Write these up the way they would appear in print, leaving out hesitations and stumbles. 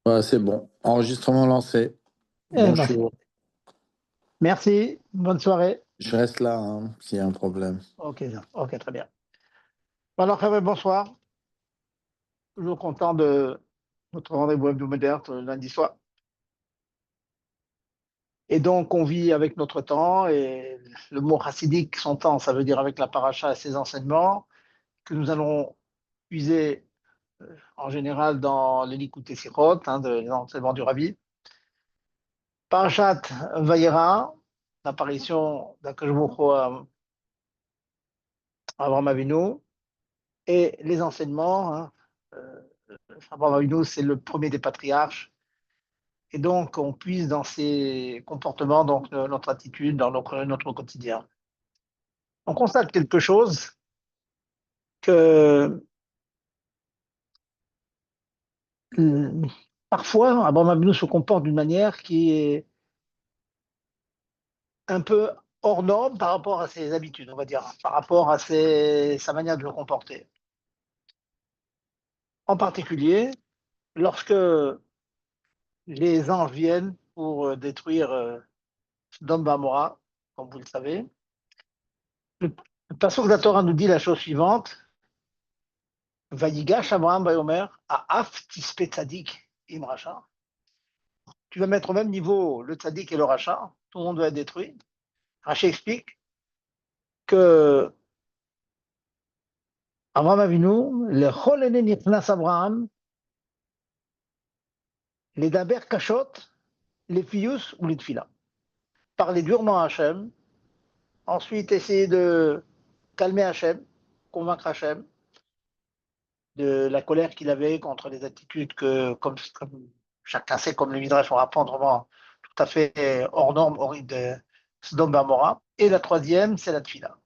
Ouais, c'est bon. Enregistrement lancé. Eh ben, Bonjour. merci, bonne soirée. Je reste là, hein, s'il y a un problème. Ok, ok, très bien. Alors, bonsoir. Toujours content de notre rendez-vous hebdomadaire lundi soir. Et donc, on vit avec notre temps et le mot chassidique, son temps, ça veut dire avec la paracha et ses enseignements, que nous allons puiser en général dans les Likutei Sichot, les enseignements du Rabbi. Parashat Vayera, l'apparition d'Akadosh Baruch Hu à Avraham Avinu, et les enseignements. Abraham Avinu, c'est le premier des patriarches. Et donc, on puise dans ses comportements, donc notre attitude, dans notre quotidien. On constate quelque chose que euh, parfois, Abraham Avinu se comporte d'une manière qui est un peu hors norme par rapport à ses habitudes, on va dire, par rapport à sa manière de se comporter. En particulier, lorsque les anges viennent pour détruire Sodome et Gomorrhe, comme vous le savez, le passage de la Torah nous dit la chose suivante. Vayigash Abraham Bayomer à Af Tispé Tzadik Im Racha. Tu vas mettre au même niveau le Tzadik et le Racha, tout le monde va être détruit. Racha explique que Abraham Avinu, le Cholene Nichnas Abraham, les Daber Kashot, les Fius ou les Tfila. Parler durement à Hachem, ensuite essayer de calmer Hachem, convaincre Hachem de la colère qu'il avait contre les attitudes que, comme chacun sait, comme le Midrash on rapporte vraiment tout à fait hors norme, horrible de Sodome et Gomorrha. Et la troisième, c'est la Tfila.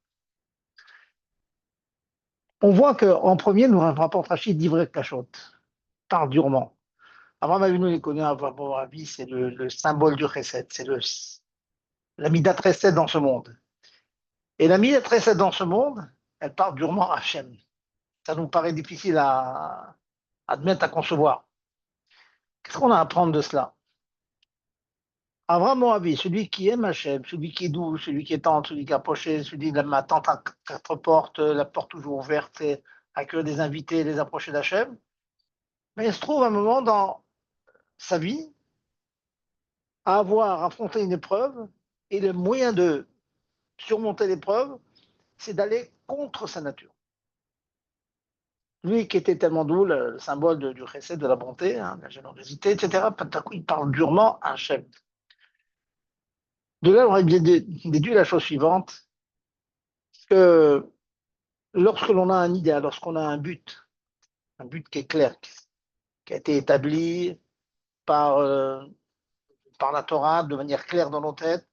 On voit qu'en premier, nous rapporte Rachid d'Ivret Cachot, par durement. Abraham Avinu les connaît à mon avis, c'est le symbole du Chesed, c'est la Midat Chesed dans ce monde. Et la Midat Chesed dans ce monde, elle part durement à Hachem. Ça nous paraît difficile à admettre, à concevoir. Qu'est-ce qu'on a à apprendre de cela? Abraham Moavi, celui qui aime Hachem, celui qui est doux, celui qui est tendre, celui qui est approché, celui qui a ma tente à quatre portes, la porte toujours ouverte, et accueillir des invités, les approcher d'Hachem. Mais il se trouve un moment dans sa vie à avoir affronté une épreuve et le moyen de surmonter l'épreuve, c'est d'aller contre sa nature. Lui qui était tellement doux, le symbole du chesed, de la bonté, de la générosité, etc., tout à coup, il parle durement à Hachem. De là, on aurait déduit la chose suivante, que lorsque l'on a un idéal, lorsqu'on a un but qui est clair, qui a été établi par, euh, par la Torah de manière claire dans nos têtes,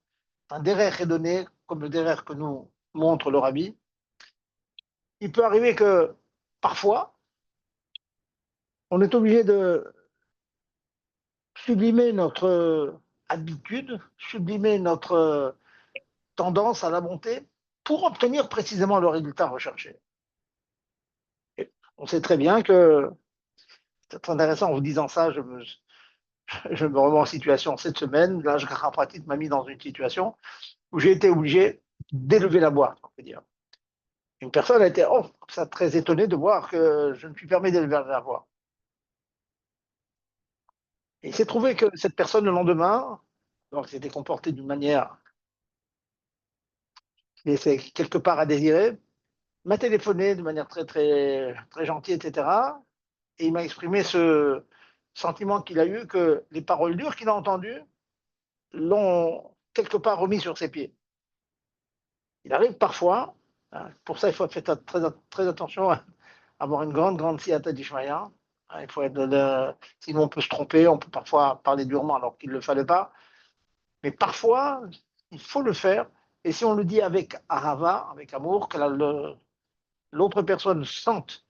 un derrière est donné, comme le derrière que nous montre le Rabbi, il peut arriver que parfois, on est obligé de sublimer notre habitude, sublimer notre tendance à la bonté pour obtenir précisément le résultat recherché. Et on sait très bien que, c'est très intéressant en vous disant ça, je me remets en situation cette semaine, là je pratique m'a mis dans une situation où j'ai été obligé d'élever la boîte, on peut dire. Une personne a été ça, très étonnée de voir que je me suis permis d'élever la voix. Et il s'est trouvé que cette personne, le lendemain, donc s'était comportée d'une manière qui laissait quelque part à désirer, m'a téléphoné de manière très, très, très gentille, etc. Et il m'a exprimé ce sentiment qu'il a eu que les paroles dures qu'il a entendues l'ont quelque part remis sur ses pieds. Il arrive parfois, pour ça il faut faire très, très attention à avoir une grande, grande siyata d'Ishmaïa. Il faut sinon on peut se tromper, on peut parfois parler durement alors qu'il ne le fallait pas. Mais parfois, il faut le faire. Et si on le dit avec ahava, avec amour, que l'autre personne sente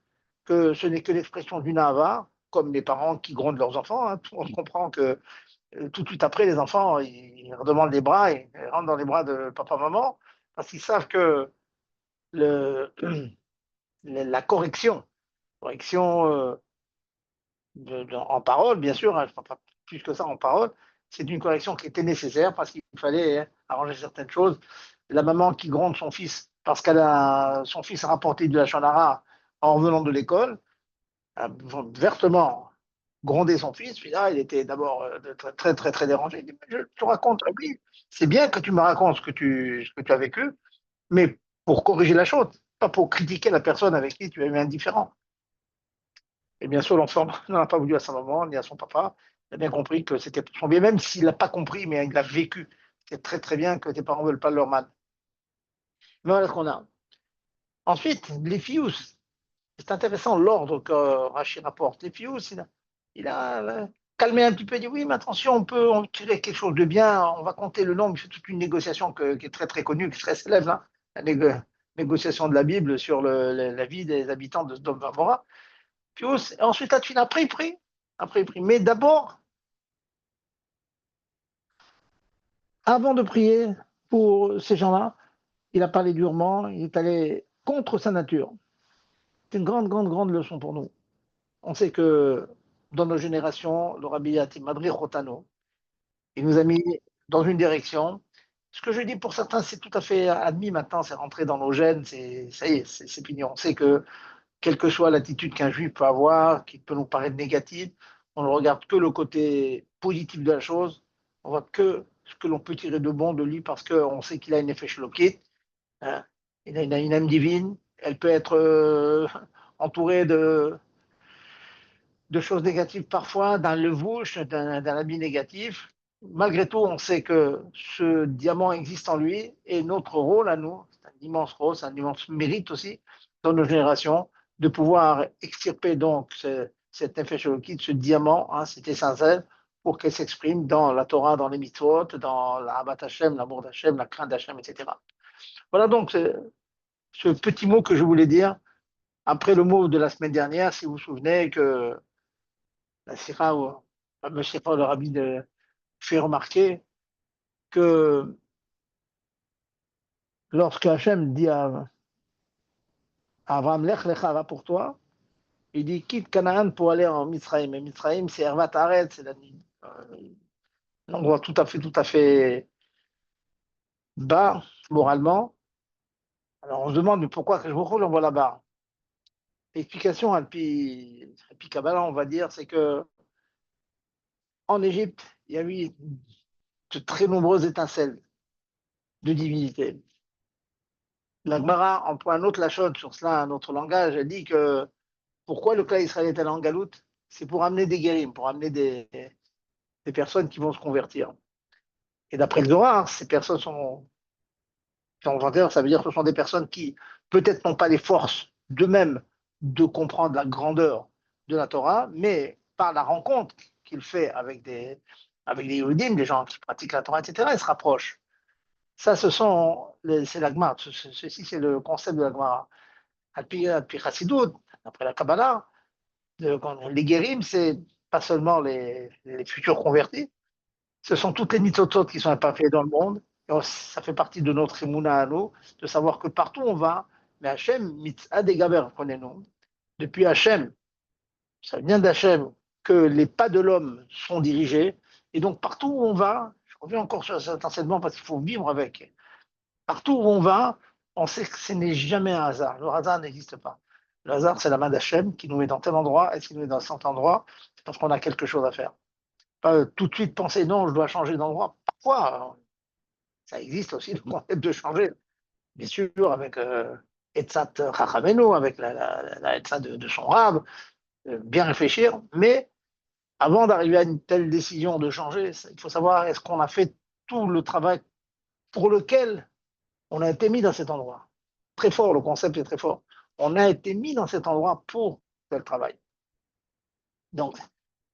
que ce n'est que l'expression d'une ahava, comme les parents qui grondent leurs enfants, on comprend que tout de suite après, les enfants, ils redemandent les bras et ils rentrent dans les bras de papa-maman parce qu'ils savent que le, la correction en parole, bien sûr, hein, pas plus que ça en parole. C'est une correction qui était nécessaire parce qu'il fallait arranger certaines choses. La maman qui gronde son fils parce son fils a rapporté du Lachon Hara en revenant de l'école, a vertement grondé son fils. Puis là, il était d'abord très, très, très, très dérangé. Il dit, je te raconte, oui, c'est bien que tu me racontes ce que tu as vécu, mais pour corriger la chose, pas pour critiquer la personne avec qui tu es indifférent. Et bien sûr, l'enfant n'en a pas voulu à sa maman ni à son papa. Il a bien compris que c'était pour son bien, même s'il n'a pas compris, mais il l'a vécu. C'est très très bien que tes parents ne veulent pas leur mal. Mais voilà ce qu'on a. Ensuite, les fious. C'est intéressant l'ordre que Rachid rapporte. Les fious, il a calmé un petit peu, il dit oui, mais attention, on peut en tirer quelque chose de bien, on va compter le nombre. Il fait toute une négociation qui est très très connue, qui est très célèbre, hein, la négociation de la Bible sur la vie des habitants de Sodome et Gomorrha. Fious, et ensuite, là, tu après, il prie. Après, il prie. Mais d'abord, avant de prier pour ces gens-là, il a parlé durement, il est allé contre sa nature. C'est une grande, grande, grande leçon pour nous. On sait que dans nos générations, le Rabbi Yatim Madri Rotano, il nous a mis dans une direction. Ce que je dis pour certains, c'est tout à fait admis maintenant, c'est rentré dans nos gènes, ça y est, c'est fini. On sait que quelle que soit l'attitude qu'un juif peut avoir, qui peut nous paraître négative, on ne regarde que le côté positif de la chose, on voit que ce que l'on peut tirer de bon de lui parce qu'on sait qu'il a une effet shloqué, hein. Il a une âme divine, elle peut être entourée de choses négatives parfois, d'un levouche, d'un habit négatif. Malgré tout, on sait que ce diamant existe en lui et notre rôle à nous, c'est un immense rôle, c'est un immense mérite aussi dans nos générations de pouvoir extirper donc cet effet Shelokit, ce diamant, hein, cet essentiel, pour qu'elle s'exprime dans la Torah, dans les mitzvot, dans la Abat Hashem, l'amour d'Hachem, la crainte d'Hachem, etc. Voilà donc ce petit mot que je voulais dire après le mot de la semaine dernière, si vous vous souvenez que la Sira, ou le Sira, le rabbi fait remarquer que lorsque Hachem dit à Abraham, Lech lecha, va pour toi, il dit quitte Canaan pour aller en Mitzrayim. Et Mitzrayim, c'est Hervat Aret, c'est un endroit tout à fait bas moralement. Alors on se demande mais pourquoi que je vous l'envoie là-bas. L'explication, puis Kabbalah, on va dire, c'est que en Égypte, il y a eu de très nombreuses étincelles de divinité. La Gemara emploie un autre lachon sur cela, un autre langage. Elle dit que pourquoi le cas Israël est allé en galoute? C'est pour amener des guérim, pour amener des personnes qui vont se convertir. Et d'après le Zohar, ces personnes sont volontaires, ça veut dire que ce sont des personnes qui peut-être n'ont pas les forces d'eux-mêmes de comprendre la grandeur de la Torah, mais par la rencontre qu'il fait avec des Yehudim, des gens qui pratiquent la Torah, etc., ils se rapprochent. Ça, c'est la Gemara. Ceci, c'est le concept de la Gemara. Alpi Chassidut, après la Kabbalah, les guérim, c'est pas seulement les futurs convertis, ce sont toutes les mitzotot qui sont imparfaites dans le monde. Et ça fait partie de notre émouna à nous, de savoir que partout où on va, mais Hachem, mitzad des gaber, connaissez-nous. Depuis Hachem, ça vient d'Hachem que les pas de l'homme sont dirigés. Et donc partout où on va, je reviens encore sur cet enseignement parce qu'il faut vivre avec. Partout où on va, on sait que ce n'est jamais un hasard. Le hasard n'existe pas. Le hasard, c'est la main d'Hachem qui nous met dans tel endroit. Est-ce qu'il nous met dans cet endroit? C'est parce qu'on a quelque chose à faire. Pas tout de suite penser, non, je dois changer d'endroit. Parfois, ça existe aussi le concept de changer. Bien sûr, avec Etzat Chachamenu, avec la Etzat de son rab, bien réfléchir. Mais avant d'arriver à une telle décision de changer, il faut savoir est-ce qu'on a fait tout le travail pour lequel on a été mis dans cet endroit. Très fort, le concept est très fort. On a été mis dans cet endroit pour tel travail. Donc,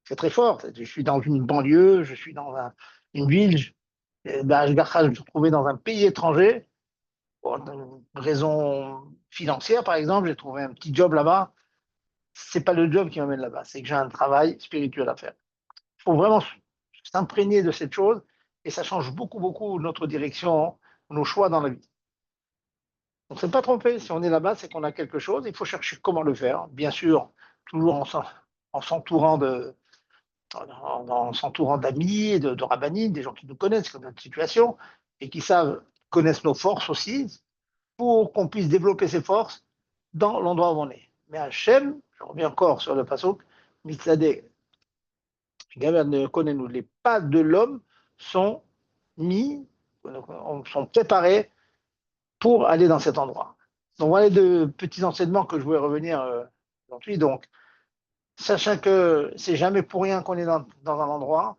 c'est très fort. Je suis dans une banlieue, je suis dans une ville, je me trouvais dans un pays étranger, pour une raison financière, par exemple, j'ai trouvé un petit job là-bas. C'est pas le job qui m'amène là-bas, c'est que j'ai un travail spirituel à faire. Il faut vraiment s'imprégner de cette chose et ça change beaucoup, beaucoup notre direction, nos choix dans la vie. On ne s'est pas trompé. Si on est là-bas, c'est qu'on a quelque chose. Il faut chercher comment le faire. Bien sûr, toujours ensemble. en s'entourant en s'entourant d'amis, de rabbinim, des gens qui nous connaissent, comme notre situation, et qui connaissent nos forces aussi, pour qu'on puisse développer ces forces dans l'endroit où on est. Mais Hachem, je reviens encore sur le pasuk, Mitzadeh, les pas de l'homme sont sont préparés pour aller dans cet endroit. Donc voilà les deux petits enseignements que je voulais revenir aujourd'hui. Donc, sachant que c'est jamais pour rien qu'on est dans un endroit,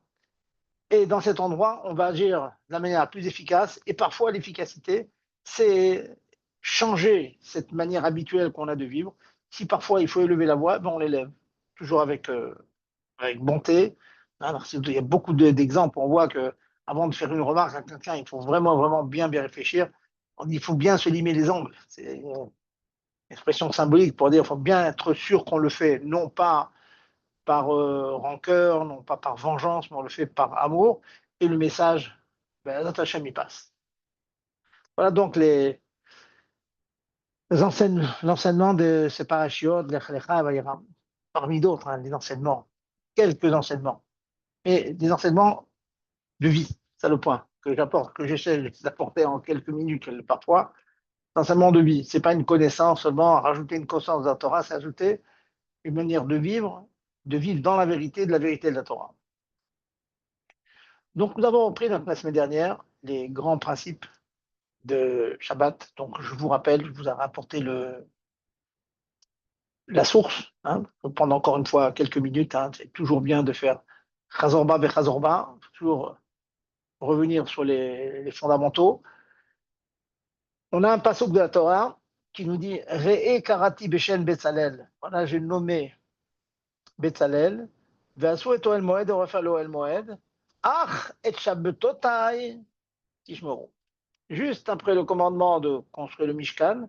et dans cet endroit, on va agir de la manière la plus efficace, et parfois l'efficacité, c'est changer cette manière habituelle qu'on a de vivre. Si parfois il faut élever la voix, ben on l'élève, toujours avec bonté. Alors, il y a beaucoup d'exemples, on voit que avant de faire une remarque à quelqu'un, il faut vraiment, vraiment bien réfléchir. Il faut bien se limer les ongles. C'est une expression symbolique pour dire qu'il faut bien être sûr qu'on le fait, non pas par rancœur, non pas par vengeance, mais on le fait par amour. Et le message, ben, notre Hachem y passe. Voilà donc l'enseignement de ces parachiotes, de l'Echlecha, parmi d'autres, hein, des enseignements, quelques enseignements, mais des enseignements de vie, c'est le point que j'apporte, que j'essaie d'apporter en quelques minutes parfois. L'enseignement de vie, c'est pas une connaissance seulement, rajouter une connaissance de la Torah, c'est ajouter une manière de vivre dans la vérité, de la vérité de la Torah. Donc, nous avons repris la semaine dernière les grands principes de Shabbat. Donc, je vous rappelle, je vous ai rapporté la source. Hein, pendant encore une fois quelques minutes, hein, c'est toujours bien de faire Chazorba ve Chazorba, toujours revenir sur les fondamentaux. On a un passage de la Torah qui nous dit Re'e karati beshen Betzalel. Voilà, j'ai nommé Betzalel. Ve'asu et Oel Moed, et refait l'Oel Moed. Ach et Shabbatotai tishmeru. Juste après le commandement de construire le Mishkan.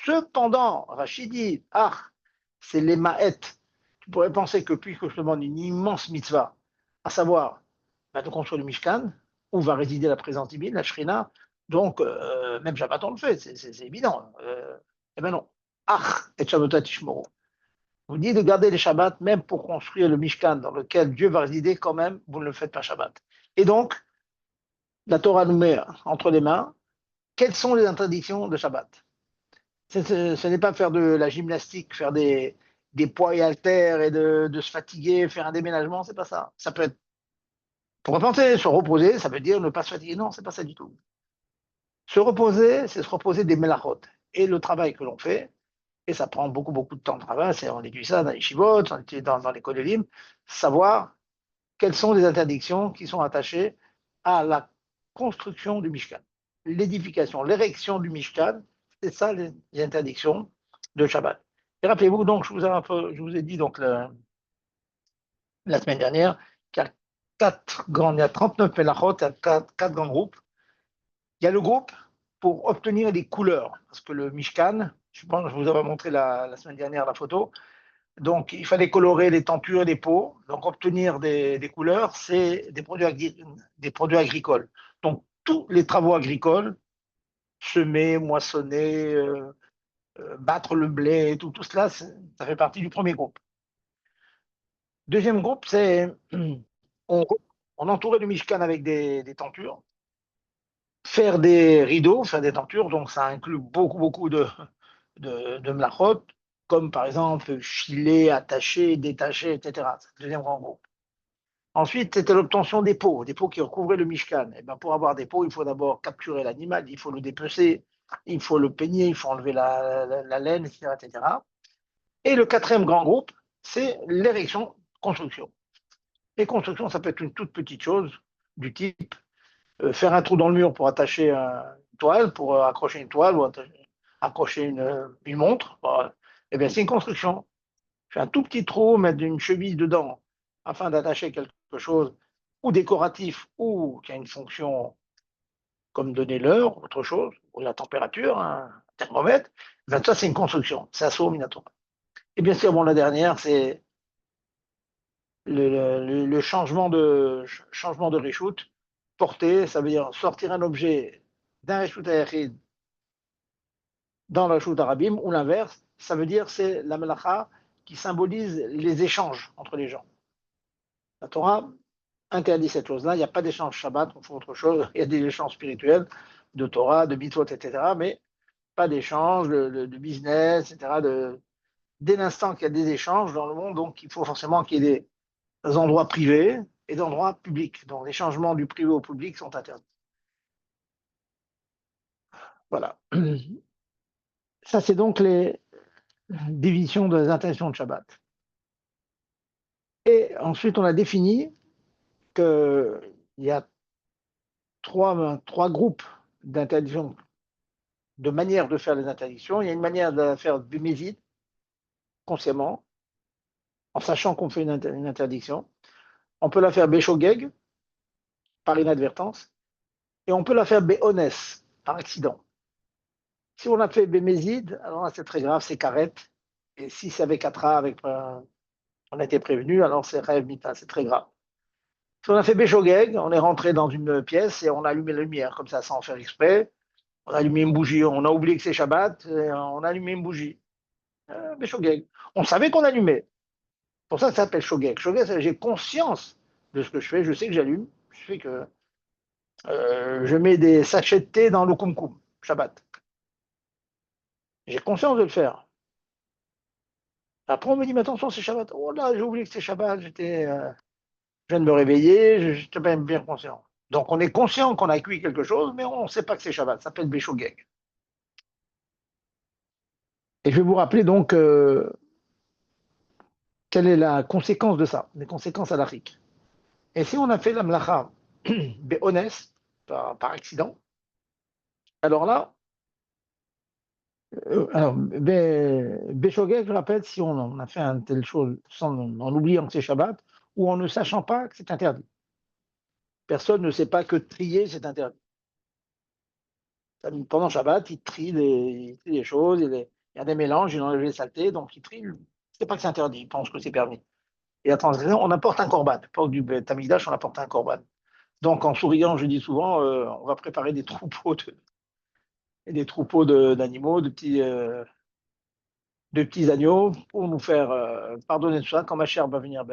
Cependant, Rachid dit, c'est les Ma'et. Tu pourrais penser que puisque je demande une immense mitzvah, à savoir de construire le Mishkan, où va résider la présence divine, la Shrina, donc même Shabbat on le fait, c'est évident. Eh bien non. Et Shabbatot Tishmoru. Vous dites de garder les Shabbats, même pour construire le Mishkan dans lequel Dieu va résider, quand même, vous ne le faites pas Shabbat. Et donc, la Torah nous met entre les mains quelles sont les interdictions de Shabbat. Ce n'est pas faire de la gymnastique, faire des poids et haltères et de se fatiguer, faire un déménagement, c'est pas ça. Ça peut être, pour penser, se reposer, ça veut dire ne pas se fatiguer. Non, c'est pas ça du tout. Se reposer, c'est se reposer des melachot. Et le travail que l'on fait, et ça prend beaucoup, beaucoup de temps de travail, on étudie ça dans les shivot, on étudie dans les kodelim, savoir quelles sont les interdictions qui sont attachées à la construction du Mishkan. L'édification, l'érection du Mishkan, c'est ça les interdictions de Shabbat. Et rappelez-vous, donc, je vous ai dit donc la semaine dernière qu'il y a il y a 39 melachot, il y a quatre grands groupes. Il y a le groupe pour obtenir des couleurs, parce que le Mishkan, je pense que je vous avais montré la semaine dernière la photo, donc il fallait colorer les tentures, les pots, donc obtenir des couleurs, c'est des produits agricoles. Donc tous les travaux agricoles, semer, moissonner, battre le blé, tout cela, ça fait partie du premier groupe. Deuxième groupe, c'est on, on entourait le Mishkan avec des tentures, faire des rideaux, faire des tentures, donc ça inclut beaucoup de mlachot, comme par exemple filer, attacher, détacher, etc. C'est le deuxième grand groupe. Ensuite, c'était l'obtention des pots qui recouvraient le Mishkan. Et ben, pour avoir des pots, il faut d'abord capturer l'animal, il faut le dépecer, il faut le peigner, il faut enlever la laine, etc., etc. Et le quatrième grand groupe, c'est l'érection, construction. Les constructions, ça peut être une toute petite chose du type faire un trou dans le mur pour attacher une toile, pour accrocher une toile ou accrocher une montre. Bon, eh bien, c'est une construction. Faire un tout petit trou, mettre une cheville dedans afin d'attacher quelque chose ou décoratif ou qui a une fonction comme donner l'heure, autre chose, ou la température, un thermomètre. Ben, ça, c'est une construction. C'est assaut minatoire. Et bien sûr, bon, la dernière, c'est le changement de reshoot. Porter, ça veut dire sortir un objet d'un reshoot ayachid dans le reshoot arabim, ou l'inverse, ça veut dire c'est la melacha qui symbolise les échanges entre les gens. La Torah interdit cette chose-là. Il n'y a pas d'échange Shabbat, on fait autre chose. Il y a des échanges spirituels de Torah, de mitzvot, etc. Mais pas d'échange de business, etc. Dès l'instant qu'il y a des échanges dans le monde, donc il faut forcément qu'il y ait des endroits privés et des endroits publics. Donc les changements du privé au public sont interdits. Voilà. Ça, c'est donc les divisions des interdictions de Shabbat. Et ensuite, on a défini qu'il y a trois groupes d'interdictions, de manières de faire les interdictions. Il y a une manière de faire du mésid, consciemment, en sachant qu'on fait une interdiction. On peut la faire béchogeg, par inadvertance, et on peut la faire béhonès, par accident. Si on a fait bémésid, alors là, c'est très grave, c'est karet. Et si c'est avec atra, on a été prévenu, alors c'est rêve mita, c'est très grave. Si on a fait béchogeg, on est rentré dans une pièce et on a allumé la lumière, comme ça, sans faire exprès. On a allumé une bougie, on a oublié que c'est Shabbat, et on a allumé une bougie. Béchogeg. On savait qu'on allumait. C'est pour ça que ça s'appelle shogeg. Shogeg, c'est j'ai conscience de ce que je fais, je sais que j'allume, je sais que je mets des sachets de thé dans le kumkum, Shabbat. J'ai conscience de le faire. Après, on me dit, mais attention, c'est Shabbat. Oh là, j'ai oublié que c'est Shabbat, je viens de me réveiller, je n'étais pas bien conscient. Donc, on est conscient qu'on a cuit quelque chose, mais on ne sait pas que c'est Shabbat. Ça s'appelle Béchogeg. Et je vais vous rappeler donc quelle est la conséquence de ça, les conséquences halachiques. Et si on a fait la mlacha béhonès, par accident, alors là, Béchogeg, je rappelle, si on a fait une telle chose en oubliant que c'est Shabbat, ou en ne sachant pas que c'est interdit. Personne ne sait pas que trier, c'est interdit. Pendant Shabbat, il trie les choses, il y a des mélanges, il enlève les saletés, donc il trie. C'est pas que c'est interdit, il pense que c'est permis. Et à transgression, on apporte un korban. Pas du Tamigdash, on apporte un korban. Donc en souriant, je dis souvent, on va préparer des troupeaux d'animaux, de petits agneaux pour nous faire pardonner tout ça quand ma chère va venir.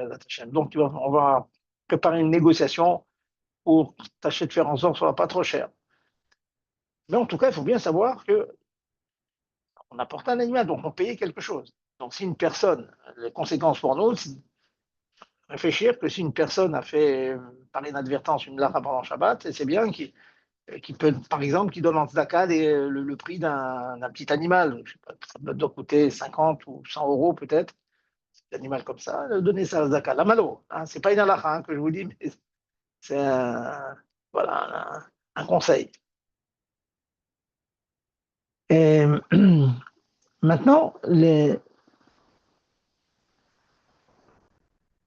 Donc on va préparer une négociation pour tâcher de faire en sorte que ce soit pas trop cher. Mais en tout cas, il faut bien savoir que on apporte un animal, donc on payait quelque chose. Donc si une personne, les conséquences pour nous, c'est réfléchir que si une personne a fait par inadvertance une lara pendant Shabbat, c'est bien qui peut, par exemple, qui donne en tzedaka le prix d'un petit animal. Je sais pas, ça doit coûter 50 ou 100 euros peut-être, un animal comme ça, donner ça à tzedaka. La malo, hein, c'est pas une halakha hein, que je vous dis, mais c'est voilà, un conseil. Et maintenant,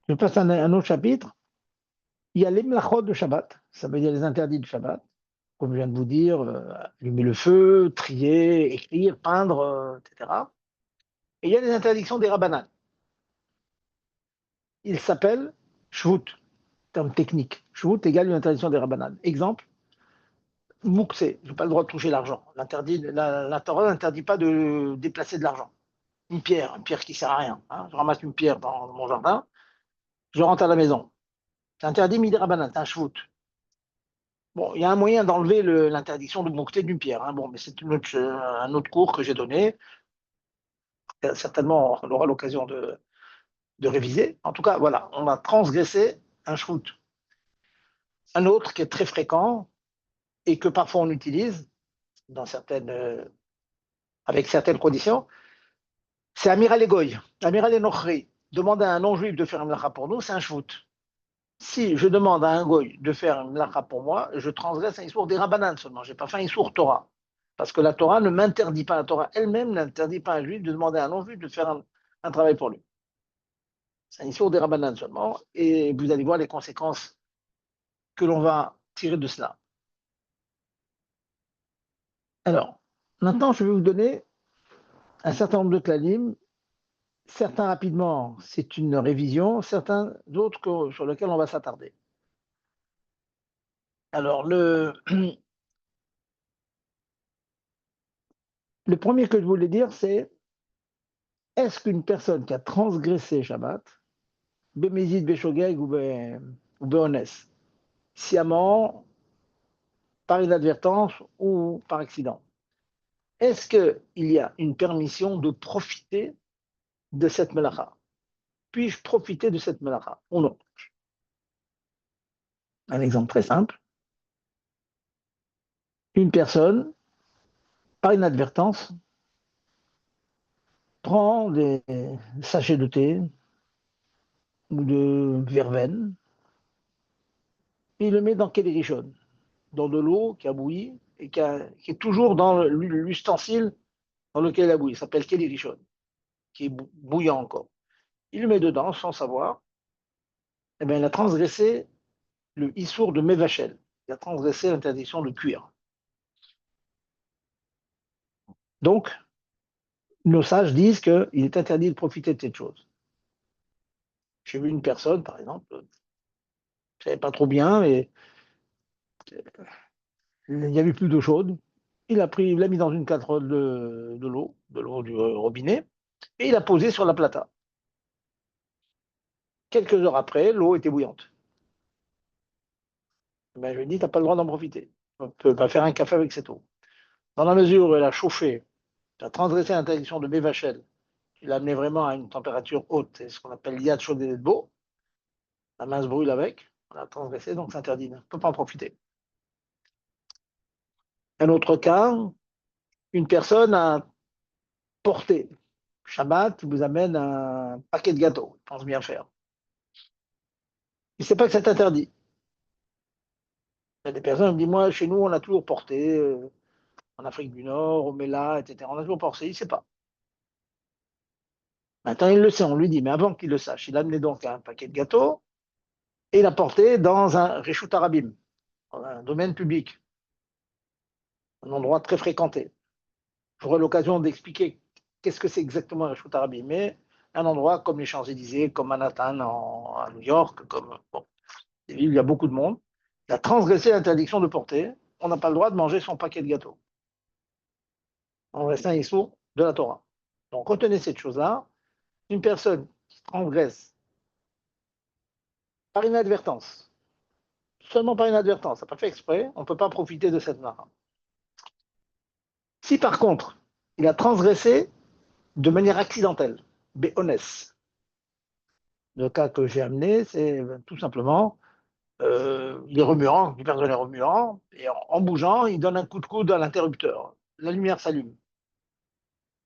je passe à un autre chapitre. Il y a les mlachot de Shabbat, ça veut dire les interdits de Shabbat, comme je viens de vous dire, allumer le feu, trier, écrire, peindre, etc. Et il y a les interdictions des rabbanan. Il s'appelle shvut, terme technique. Shvut égale une interdiction des rabbanan. Exemple, moukse, je n'ai pas le droit de toucher l'argent. La Torah n'interdit pas de déplacer de l'argent. Une pierre qui ne sert à rien. Hein. Je ramasse une pierre dans mon jardin, je rentre à la maison. C'est interdit midi rabbanan, c'est un shvut. Bon, il y a un moyen d'enlever l'interdiction de moukté d'une pierre. Hein. Bon, mais c'est un autre cours que j'ai donné. Certainement, on aura l'occasion de réviser. En tout cas, voilà, on a transgressé un shvut. Un autre qui est très fréquent et que parfois on utilise avec certaines conditions, c'est Amiral Egoy, Amiral Enochri. Demander à un non-juif de faire une mlacha pour nous, c'est un shvut. Si je demande à un goy de faire une mlacha pour moi, je transgresse un issour des rabbanan seulement. Je n'ai pas fait un issour Torah. Parce que la Torah ne m'interdit pas, la Torah elle-même n'interdit pas à un juif de demander à un non-juif de faire un travail pour lui. C'est un issour des rabbanan seulement. Et vous allez voir les conséquences que l'on va tirer de cela. Alors, maintenant, je vais vous donner un certain nombre de klalim. Certains rapidement, c'est une révision, certains d'autres sur lesquels on va s'attarder. Alors, le premier que je voulais dire, c'est est-ce qu'une personne qui a transgressé Shabbat, Bémézid, Béchogeg ou Béonès, sciemment, par inadvertance ou par accident, est-ce qu'il y a une permission de profiter de cette melacha? Puis-je profiter de cette melacha ou non? Un exemple très simple. Une personne, par inadvertance, prend des sachets de thé ou de verveine et le met dans quel rishon? Dans de l'eau qui a bouilli et qui est toujours dans l'ustensile dans lequel il a bouilli. Il s'appelle Keli Rishon, qui est bouillant encore. Il le met dedans sans savoir. Eh bien, il a transgressé le issour de Mevachel. Il a transgressé l'interdiction de cuire. Donc, nos sages disent qu'il est interdit de profiter de cette chose. J'ai vu une personne, par exemple, je ne savais pas trop bien, mais il n'y avait plus d'eau chaude. Il l'a mis dans une casserole de l'eau du robinet, et il l'a posé sur la plata. Quelques heures après, l'eau était bouillante. Ben, je lui ai dit, tu n'as pas le droit d'en profiter. Tu ne peux pas faire un café avec cette eau. Dans la mesure où elle a chauffé, tu as transgressé l'interdiction de Bévachel, tu l'as amené vraiment à une température haute, c'est ce qu'on appelle l'IAD chaud et beau, la main se brûle avec, on a transgressé, donc c'est interdit, on ne peut pas en profiter. Un autre cas, une personne a porté, Shabbat, il vous amène un paquet de gâteaux, il pense bien faire. Il ne sait pas que c'est interdit. Il y a des personnes qui me disent, moi, chez nous, on a toujours porté, en Afrique du Nord, au Mela, etc. On a toujours porté, il ne sait pas. Maintenant, il le sait, on lui dit, mais avant qu'il le sache, il a amené donc un paquet de gâteaux et il a porté dans un Reshut Arabim, dans un domaine public, un endroit très fréquenté. J'aurai l'occasion d'expliquer qu'est-ce que c'est exactement un Reshut Arabim, mais un endroit comme les Champs-Élysées, comme Manhattan à New York, comme bon, des villes où il y a beaucoup de monde. Il a transgressé l'interdiction de porter. On n'a pas le droit de manger son paquet de gâteaux. On reste un issour de la Torah. Donc retenez cette chose-là. Une personne qui transgresse par inadvertance, seulement par inadvertance, ça n'a pas fait exprès, on ne peut pas profiter de cette mara. Si par contre, il a transgressé de manière accidentelle, béhonès, le cas que j'ai amené, c'est tout simplement, il est remuant, une personne est remuant, et en bougeant, il donne un coup de coude à l'interrupteur. La lumière s'allume.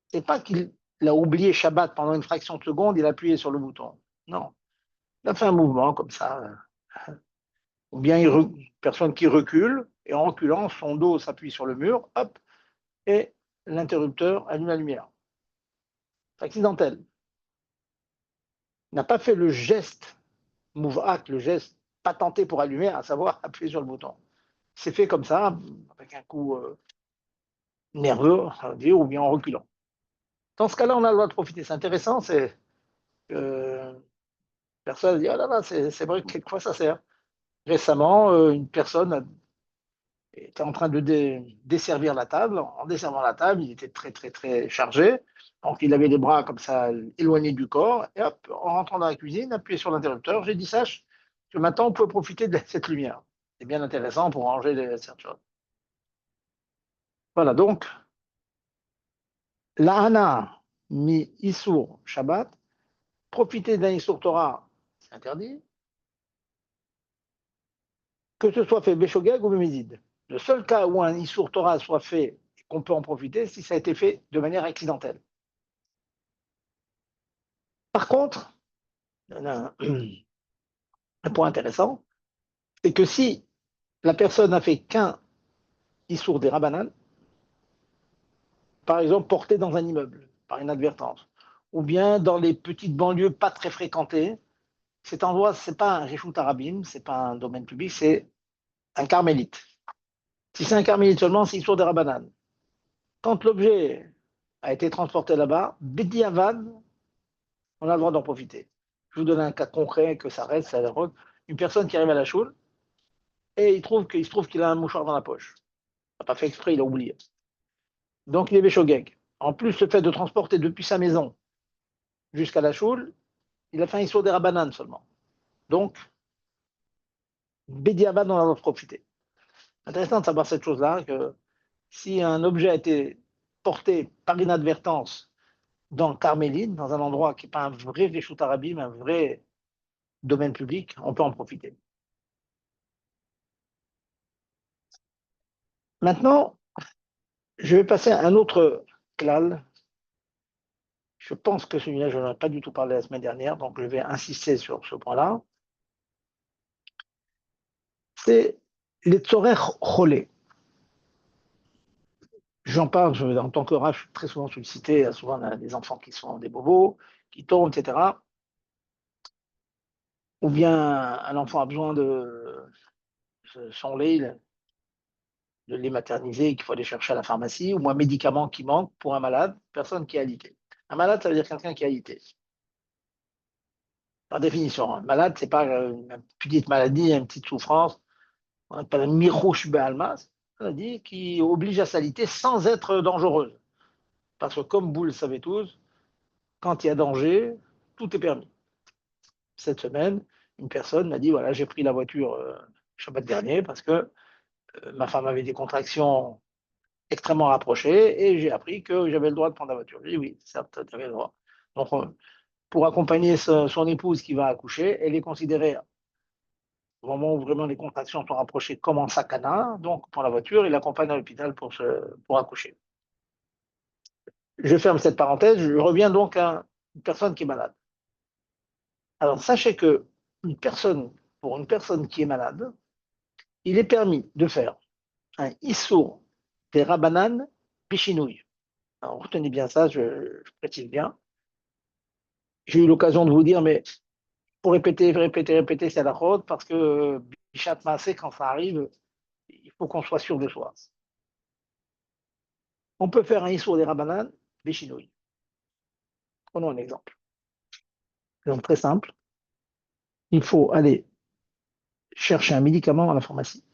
C'est pas qu'il a oublié Shabbat pendant une fraction de seconde, il a appuyé sur le bouton. Non. Il a fait un mouvement comme ça. Ou bien une personne qui recule, et en reculant, son dos s'appuie sur le mur, hop, et l'interrupteur allume la lumière. C'est accidentel. Il n'a pas fait le geste move-act, le geste patenté pour allumer, à savoir appuyer sur le bouton. C'est fait comme ça, avec un coup nerveux, ça veut dire, ou bien en reculant. Dans ce cas-là, on a le droit de profiter. C'est intéressant, c'est que personne dit, ah là là, c'est vrai que quelquefois ça sert. Récemment, une personne était en train de desservir la table. En desservant la table, il était très, très, très chargé. Donc, il avait les bras comme ça éloignés du corps. Et hop, en rentrant dans la cuisine, appuyé sur l'interrupteur, j'ai dit, sache que maintenant, on peut profiter de cette lumière. C'est bien intéressant pour ranger certaines choses. Voilà, donc, Lahana mi Issour Shabbat, profiter d'un Issour Torah, c'est interdit, que ce soit fait Béchogeg ou Bémézid. Le seul cas où un Issour Torah soit fait et qu'on peut en profiter, si ça a été fait de manière accidentelle. Par contre, il y en a un point intéressant, c'est que si la personne n'a fait qu'un Issour des Rabbanan, par exemple porté dans un immeuble, par inadvertance, ou bien dans les petites banlieues pas très fréquentées, cet endroit, ce n'est pas un Réchout Arabim, ce n'est pas un domaine public, c'est un carmélite. Si c'est un carmélite seulement, c'est Issour des Rabbanan. Quand l'objet a été transporté là-bas, Bedi Avad, on a le droit d'en profiter. Je vous donne un cas concret que ça reste, une personne qui arrive à la choule et il se trouve qu'il a un mouchoir dans la poche. Il n'a pas fait exprès, il a oublié. Donc il est béchogeg. En plus, le fait de transporter depuis sa maison jusqu'à la choule, il a fait un issour des rabanan seulement. Donc, Bédiavad, on en a profité. Intéressant de savoir cette chose-là, que si un objet a été porté par inadvertance dans Carméline, dans un endroit qui n'est pas un vrai Réchout Arabim, un vrai domaine public, on peut en profiter. Maintenant, je vais passer à un autre klal. Je pense que celui-là, je n'en ai pas du tout parlé la semaine dernière, donc je vais insister sur ce point-là. C'est les tzorech cholé. J'en parle, en tant que raf, je suis très souvent sollicité, il y a souvent des enfants qui sont des bobos, qui tombent, etc. Ou bien un enfant a besoin de son lait, de lait maternisé qu'il faut aller chercher à la pharmacie, ou un médicament qui manque pour un malade, personne qui est alité. Un malade, ça veut dire quelqu'un qui est alité. Par définition, un malade, ce n'est pas une petite maladie, une petite souffrance, on appelle un mirouche be'almas, maladie qui oblige à s'aliter sans être dangereuse. Parce que comme vous le savez tous, quand il y a danger, tout est permis. Cette semaine, une personne m'a dit, voilà, j'ai pris la voiture Shabbat dernier parce que ma femme avait des contractions extrêmement rapprochées et j'ai appris que j'avais le droit de prendre la voiture. J'ai dit, oui, certes, tu avais le droit. Donc, pour accompagner son épouse qui va accoucher, elle est considérée au moment où vraiment les contractions sont rapprochées comme en sakana, donc pour la voiture, il l'accompagne à l'hôpital pour accoucher. Je ferme cette parenthèse, je reviens donc à une personne qui est malade. Alors, sachez que pour une personne qui est malade, il est permis de faire un issour des rabanan bichinouille. Alors, retenez bien ça, je précise bien. J'ai eu l'occasion de vous dire, mais pour répéter, c'est la route, parce que Bichat Massé, quand ça arrive, il faut qu'on soit sûr de soi. On peut faire un issour des rabanan bichinouille. Prenons un exemple. Donc, très simple. Il faut aller chercher un médicament à la pharmacie.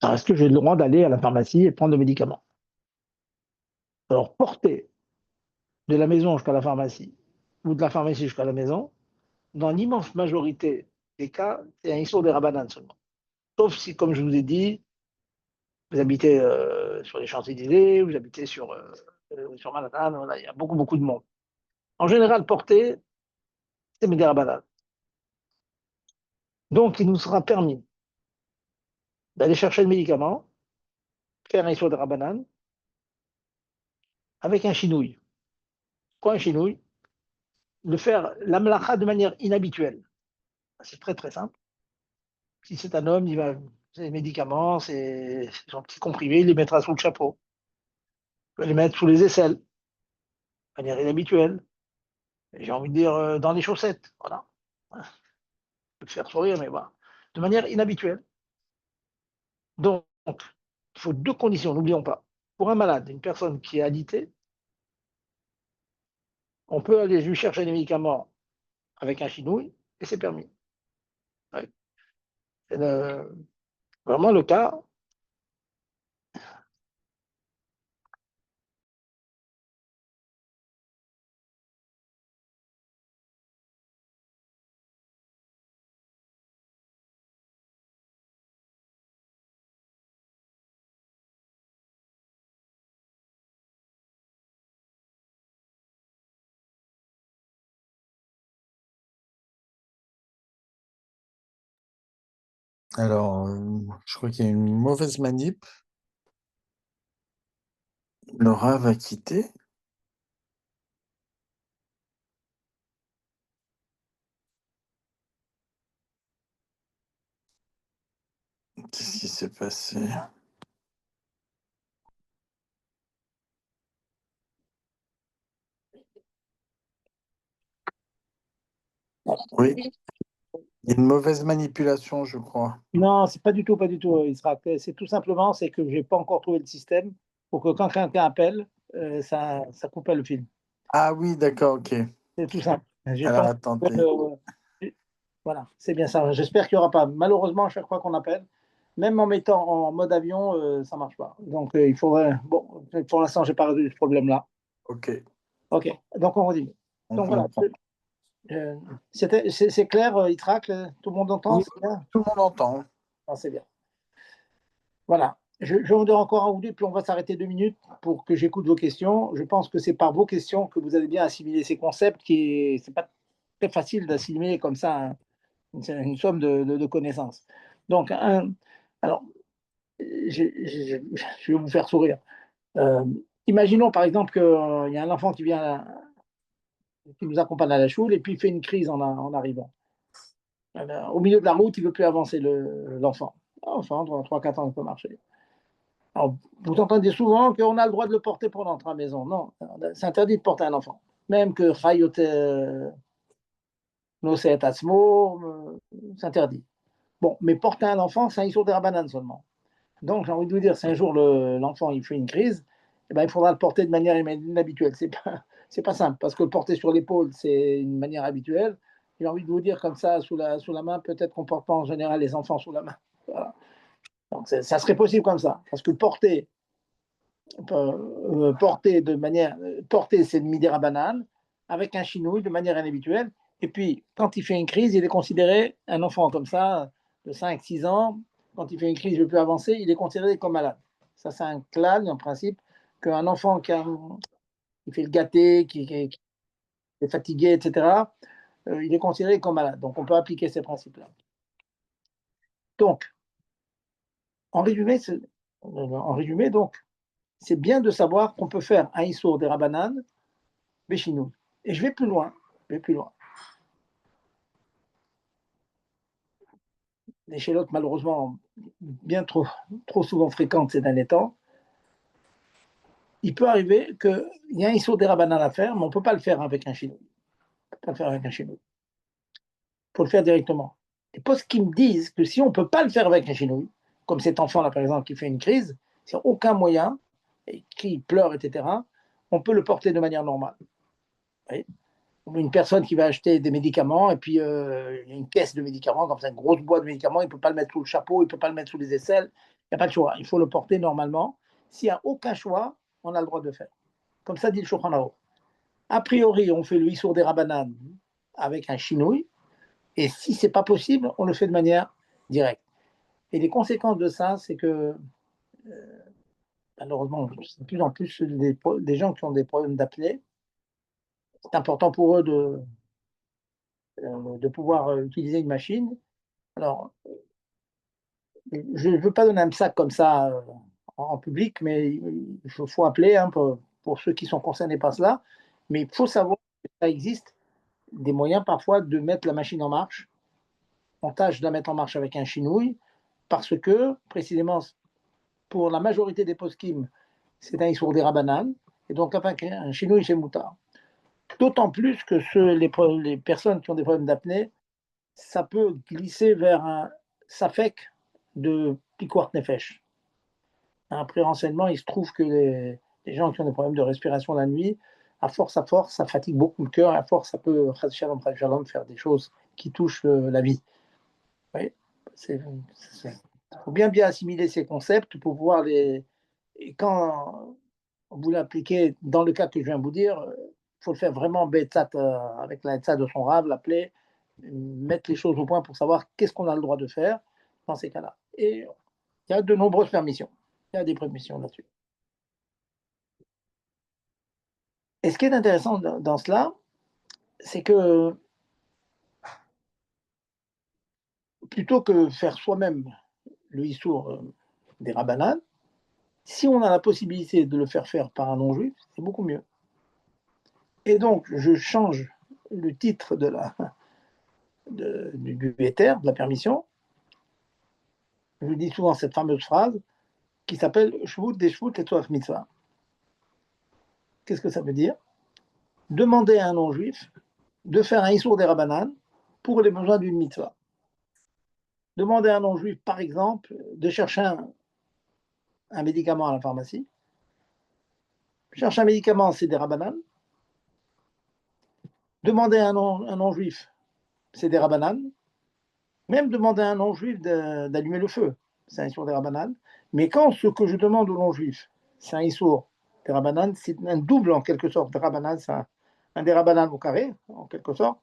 Alors, est-ce que j'ai le droit d'aller à la pharmacie et prendre le médicament? Alors, porter de la maison jusqu'à la pharmacie ou de la pharmacie jusqu'à la maison, dans l'immense majorité des cas, c'est un issour des rabanan seulement. Sauf si, comme je vous ai dit, vous habitez sur les Champs-Élysées, vous habitez sur Manhattan, voilà, il y a beaucoup, beaucoup de monde. En général, porter, c'est des rabanan. Donc, il nous sera permis d'aller chercher le médicament, faire un issour des rabanan, avec un chinouille. Quoi un chinouille? De faire l'amlacha de manière inhabituelle. C'est très, très simple. Si c'est un homme, il va, ses médicaments, son petit comprimé, il les mettra sous le chapeau. Il va les mettre sous les aisselles, de manière inhabituelle. Et j'ai envie de dire dans les chaussettes. Voilà. Je peux te faire sourire, mais voilà. De manière inhabituelle. Donc, il faut deux conditions, n'oublions pas. Pour un malade, une personne qui est alitée, on peut aller lui chercher des médicaments avec un chinouille et c'est permis. Ouais. C'est vraiment le cas. Alors, je crois qu'il y a une mauvaise manip. Laura va quitter. Qu'est-ce qui s'est passé? Oui, il y a une mauvaise manipulation, je crois. Non, c'est pas du tout, pas du tout. C'est tout simplement, c'est que j'ai pas encore trouvé le système pour que quand quelqu'un appelle, ça coupe pas le fil. Ah oui, d'accord, ok. C'est tout simple. J'ai pas Alors, encore trouvé attendez. voilà, c'est bien ça. J'espère qu'il y aura pas. Malheureusement, à chaque fois qu'on appelle, même en mettant en mode avion, ça ne marche pas. Donc, il faudrait. Bon, pour l'instant, je n'ai pas résolu ce problème-là. Ok. OK. Donc, on redit. Donc, voilà. C'est clair, Itrak, tout le monde entend? Oui, tout le monde entend. Ah, c'est bien. Voilà. Je vais vous dire encore un ou deux, puis on va s'arrêter 2 minutes pour que j'écoute vos questions. Je pense que c'est par vos questions que vous allez bien assimiler ces concepts, qui c'est pas très facile d'assimiler comme ça une somme de connaissances. Donc, alors, je vais vous faire sourire. Imaginons par exemple qu'il y a un enfant qui nous accompagne à la choule et puis il fait une crise en arrivant. Au milieu de la route, il ne veut plus avancer l'enfant. L'enfant, 3-4 ans, il peut marcher. Alors, vous entendez souvent qu'on a le droit de le porter pour rentrer à la maison. Non, c'est interdit de porter un enfant. Même que Chayote Noset Atzmo, c'est interdit. Bon, mais porter un enfant, c'est un issur de Rabbanan seulement. Donc, j'ai envie de vous dire, si un jour l'enfant il fait une crise, eh ben, il faudra le porter de manière inhabituelle. C'est pas simple, parce que le porter sur l'épaule, c'est une manière habituelle. J'ai envie de vous dire, comme ça, sous la main, peut-être qu'on ne porte pas en général les enfants sous la main. Voilà. Donc, ça serait possible comme ça. Parce que porter, c'est le midera banane, avec un chinouille de manière inhabituelle. Et puis, quand il fait une crise, il est considéré, un enfant comme ça, de 5-6 ans, quand il fait une crise, il ne veut plus avancer, il est considéré comme malade. Ça, c'est un clan, en principe, qu'un enfant qui fait le gâté, qui est fatigué, etc., il est considéré comme malade. Donc, on peut appliquer ces principes-là. Donc, en résumé, donc, c'est bien de savoir qu'on peut faire un issour des rabanan, Béchinou. Et je vais plus loin. Les chélotes, malheureusement, bien trop souvent fréquentes ces derniers temps. Il peut arriver qu'il y a un issour des rabanan à faire, mais on ne peut pas le faire avec un chinois. On peut pas le faire avec un chinois. Il faut le faire directement. Les postes qui me disent que si on ne peut pas le faire avec un chinois, comme cet enfant-là, par exemple, qui fait une crise, c'est aucun moyen, et qui pleure, etc., on peut le porter de manière normale. Oui. Une personne qui va acheter des médicaments et puis il y a une caisse de médicaments, comme ça, une grosse boîte de médicaments, il ne peut pas le mettre sous le chapeau, il ne peut pas le mettre sous les aisselles, il n'y a pas de choix, il faut le porter normalement. S'il n'y a aucun choix, on a le droit de le faire. Comme ça dit le Shulchan Aruch. A priori, on fait le Issour des Rabbanan avec un chinouille, et si ce n'est pas possible, on le fait de manière directe. Et les conséquences de ça, c'est que malheureusement, c'est de plus en plus des gens qui ont des problèmes d'apnée. C'est important pour eux de pouvoir utiliser une machine. Alors, je ne veux pas donner un sac comme ça en public, mais il faut appeler pour ceux qui sont concernés par cela. Mais il faut savoir que ça existe des moyens parfois de mettre la machine en marche. On tâche de la mettre en marche avec un chinouille parce que, précisément, pour la majorité des poskim, c'est un issour des rabanan. Et donc, avec un chinouille, c'est moutard. D'autant plus que les personnes qui ont des problèmes d'apnée, ça peut glisser vers un safek de piquart nefesh. Après renseignement, il se trouve que les gens qui ont des problèmes de respiration la nuit, à force, ça fatigue beaucoup le cœur, à force, ça peut faire des choses qui touchent la vie. Oui, il faut bien assimiler ces concepts pour pouvoir les. Et quand vous l'appliquez dans le cas que je viens de vous dire, il faut le faire vraiment bêtat avec la de son rave, l'appeler, mettre les choses au point pour savoir qu'est-ce qu'on a le droit de faire dans ces cas-là. Et il y a de nombreuses permissions. Il y a des permissions là-dessus. Et ce qui est intéressant dans cela, c'est que plutôt que faire soi-même le issour des rabbanan, si on a la possibilité de le faire par un non-juif, c'est beaucoup mieux. Et donc, je change le titre du éther, de la permission. Je dis souvent cette fameuse phrase qui s'appelle Shvut des Shvut et Toaf Mitzvah. Qu'est-ce que ça veut dire? Demander à un non-juif de faire un issour des rabbanan pour les besoins d'une mitzvah. Demander à un non-juif, par exemple, de chercher un médicament à la pharmacie. Chercher un médicament, c'est des rabbanan. Demander à un non-juif, c'est des rabbanan. Même demander à un non-juif d'allumer le feu, c'est un issour des Rabbanan. Mais quand ce que je demande au non-juif, c'est un issour des Rabbanan, c'est un double en quelque sorte. Des Rabbanan, c'est un des Rabbanan au carré, en quelque sorte,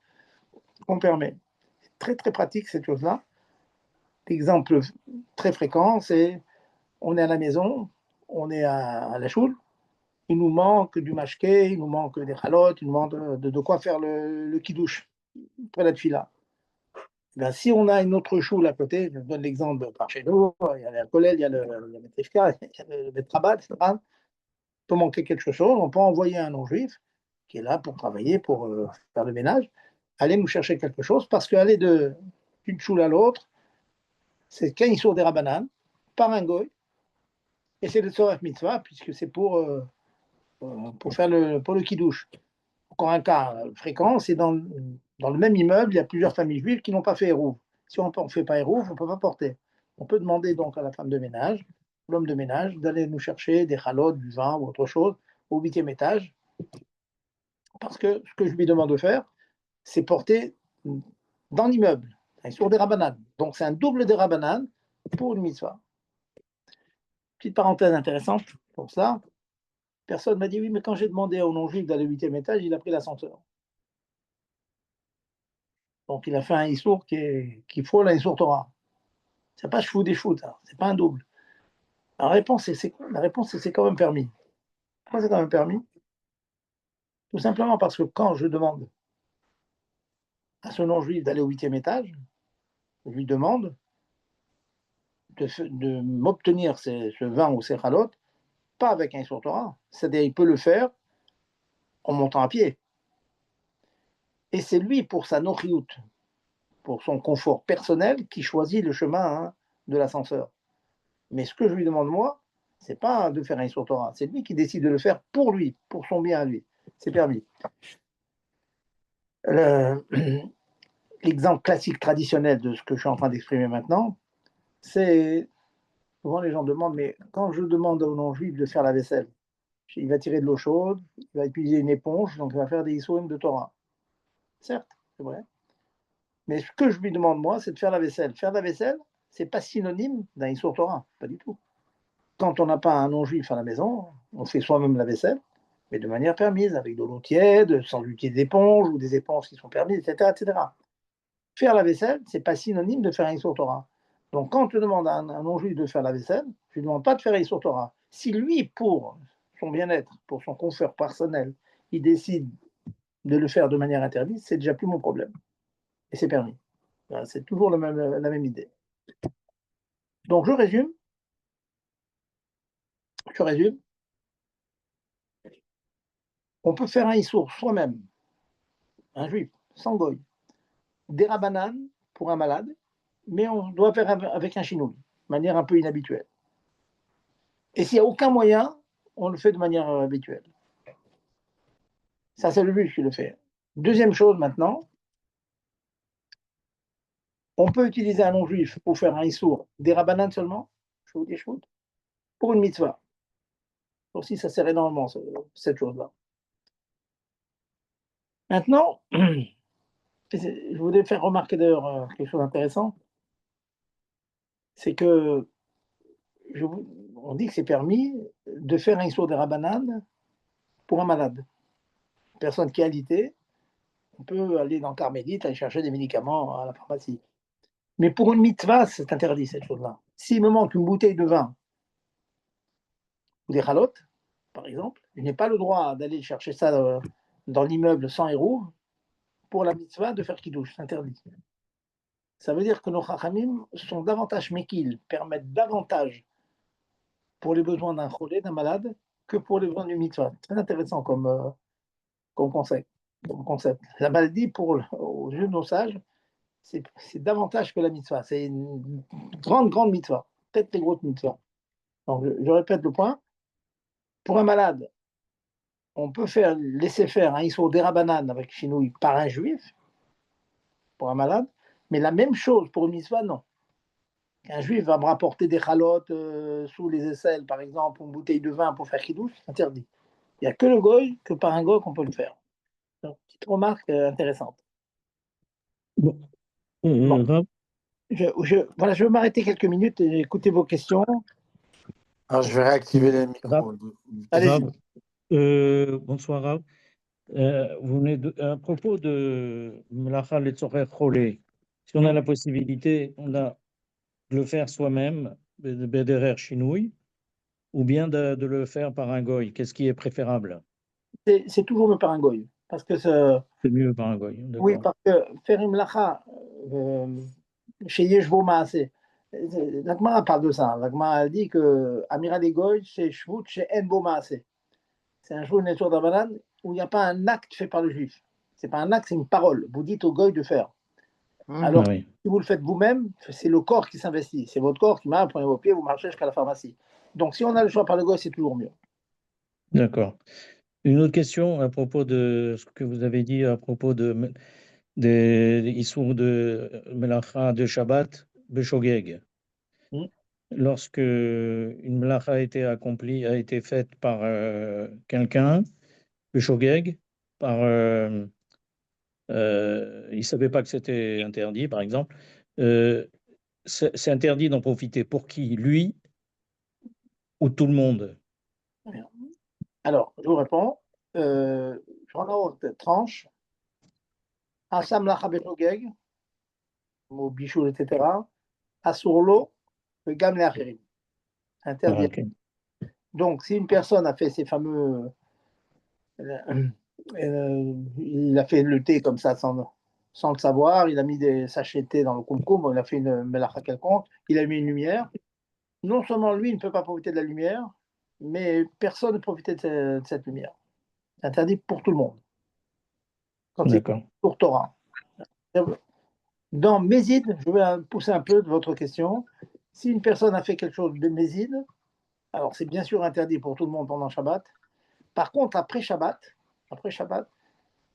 on permet. C'est très très pratique cette chose-là. L'exemple très fréquent, c'est on est à la maison, on est à la choule, il nous manque du mashké, il nous manque des chalotes, il nous manque de quoi faire le kidouche près de la tefila. Ben, si on a une autre choule à côté, je donne l'exemple par chez nous, il y a le collège, il y a le Metrifka, il y a le Betrabat, etc. Il peut manquer quelque chose, on peut envoyer un non-juif qui est là pour travailler, pour faire le ménage, aller nous chercher quelque chose, parce qu'aller d'une choule à l'autre, c'est qu'un issour des Rabbanan, par un goy, et c'est le Tzorech Mitzvah, puisque c'est pour faire pour le kidouche. Encore un cas fréquent, c'est dans le même immeuble, il y a plusieurs familles juives qui n'ont pas fait Hérouv. Si on ne fait pas Hérouv, on ne peut pas porter. On peut demander donc à la femme de ménage, l'homme de ménage, d'aller nous chercher des chalotes, du vin ou autre chose au 8e étage, parce que ce que je lui demande de faire, c'est porter dans l'immeuble, sur des rabananes. Donc c'est un double des rabananes pour une mitzvah. Petite parenthèse intéressante pour ça. Personne m'a dit oui, mais quand j'ai demandé au non-juif d'aller au 8e étage, il a pris l'ascenseur. Donc il a fait un issour qui frôle un issour Torah. C'est pas chevou des choux, c'est pas un double. La réponse, c'est quand même permis. Pourquoi c'est quand même permis? Tout simplement parce que quand je demande à ce non-juif d'aller au 8e étage, je lui demande de m'obtenir ce vin ou ces chalotes, pas avec un issour Torah. C'est-à-dire, il peut le faire en montant à pied. Et c'est lui, pour sa nochiout, pour son confort personnel, qui choisit le chemin de l'ascenseur. Mais ce que je lui demande, moi, c'est pas de faire un issour Torah, c'est lui qui décide de le faire pour lui, pour son bien à lui. C'est permis. L'exemple classique traditionnel de ce que je suis en train d'exprimer maintenant, c'est souvent les gens demandent, mais quand je demande au non-juif de faire la vaisselle, il va tirer de l'eau chaude, il va utiliser une éponge, donc il va faire des issourim de Torah. Certes, c'est vrai. Mais ce que je lui demande, moi, c'est de faire la vaisselle. Faire la vaisselle, c'est pas synonyme d'un issour Torah, pas du tout. Quand on n'a pas un non-juif à la maison, on fait soi-même la vaisselle, mais de manière permise, avec de l'eau tiède, sans utiliser d'éponge ou des éponges qui sont permises, etc., etc. Faire la vaisselle, c'est pas synonyme de faire un issour Torah. Donc, quand je demande à un non-juif de faire la vaisselle, je ne lui demande pas de faire un issour Torah. Si lui, pour son bien-être, pour son confort personnel, il décide de le faire de manière interdite, c'est déjà plus mon problème. Et c'est permis. Voilà, c'est toujours la même idée. Donc, je résume. On peut faire un issour soi-même, un juif, sans goy, des rabananes pour un malade, mais on doit faire avec un chinois, de manière un peu inhabituelle. Et s'il n'y a aucun moyen, on le fait de manière habituelle. Ça, c'est le but qui le fait. Deuxième chose maintenant, on peut utiliser un non-juif pour faire un issour des rabananes seulement, je vous dis, pour une mitzvah. Aussi, ça sert énormément, cette chose-là. Maintenant, je voulais faire remarquer d'ailleurs quelque chose d'intéressant, c'est que on dit que c'est permis de faire un issour des rabananes pour un malade. Une personne qui est alitée, on peut aller dans le Carmélite, aller chercher des médicaments à la pharmacie. Mais pour une mitzvah, c'est interdit cette chose-là. S'il me manque une bouteille de vin ou des chalotes, par exemple, je n'ai pas le droit d'aller chercher ça dans l'immeuble sans héros pour la mitzvah de faire kidouche, c'est interdit. Ça veut dire que nos chachamim sont davantage mekil, permettent davantage pour les besoins d'un cholé, d'un malade, que pour les besoins du mitzvah. Très intéressant comme concept. La maladie, aux yeux de nos sages, c'est davantage que la mitzvah. C'est une grande mitzvah. Peut-être les grosses mitzvahs. Donc, je répète le point. Pour un malade, on peut laisser faire un issour d'Erabanan avec chinouille par un juif, pour un malade, mais la même chose pour une mitzvah, non. Un juif va me rapporter des chalotes sous les aisselles, par exemple, une bouteille de vin pour faire kidouche, c'est interdit. Il n'y a que le goy, que par un goy qu'on peut le faire. Donc, petite remarque intéressante. Bon. Bon. Voilà, je vais m'arrêter quelques minutes et écouter vos questions. Alors, je vais réactiver les Rav, micros. Allez-y. Rav, bonsoir Rav. Vous venez à propos de Melacha Letzorer Cholé, si on a la possibilité, on a de le faire soi-même, de Bederer Chinouille, ou bien de le faire par un goy. Qu'est-ce qui est préférable? C'est toujours me par un goy. Parce que C'est mieux par un goy, oui, d'accord. parce que faire une lacha chez Yeshvo Maaseh, la Gemara parle de ça. La Gemara dit que Amira des Goy, c'est Shvut chez Enbo Maaseh. C'est un jour une de banane où il n'y a pas un acte fait par le juif. C'est pas un acte, c'est une parole. Vous dites au goy de faire. Alors, Ah oui, si vous le faites vous-même, c'est le corps qui s'investit. C'est votre corps qui marche, vous prenez vos pieds, vous marchez jusqu'à la pharmacie. Donc, si on a le choix par le goy, c'est toujours mieux. d'accord. Une autre question à propos de ce que vous avez dit à propos des issours de Melacha de Shabbat, Beshogeg. Hmm. Lorsque une melacha a été accomplie, a été faite par quelqu'un, le shogeg, il ne savait pas que c'était interdit, par exemple, euh, c'est interdit d'en profiter. Pour qui? Lui ou tout le monde? Alors, je vous réponds. Je prends la haute tranche. Asam lacha bechogeg, au bichou, etc. Asurlo, le gam leacherim. Ah, Interdit. ok. Donc, si une personne a fait ces fameux. Il a fait le thé comme ça sans le savoir, il a mis des sachets de thé dans le concombre, il a fait une melacha quelconque, il a mis une lumière. Non seulement lui il ne peut pas profiter de la lumière, mais personne ne profite de cette lumière. C'est interdit pour tout le monde. Quand c'est D'accord. pour Torah. Dans Mézid, je vais pousser un peu de votre question. Si une personne a fait quelque chose de Mézid, alors c'est bien sûr interdit pour tout le monde pendant Shabbat. Par contre, après Shabbat,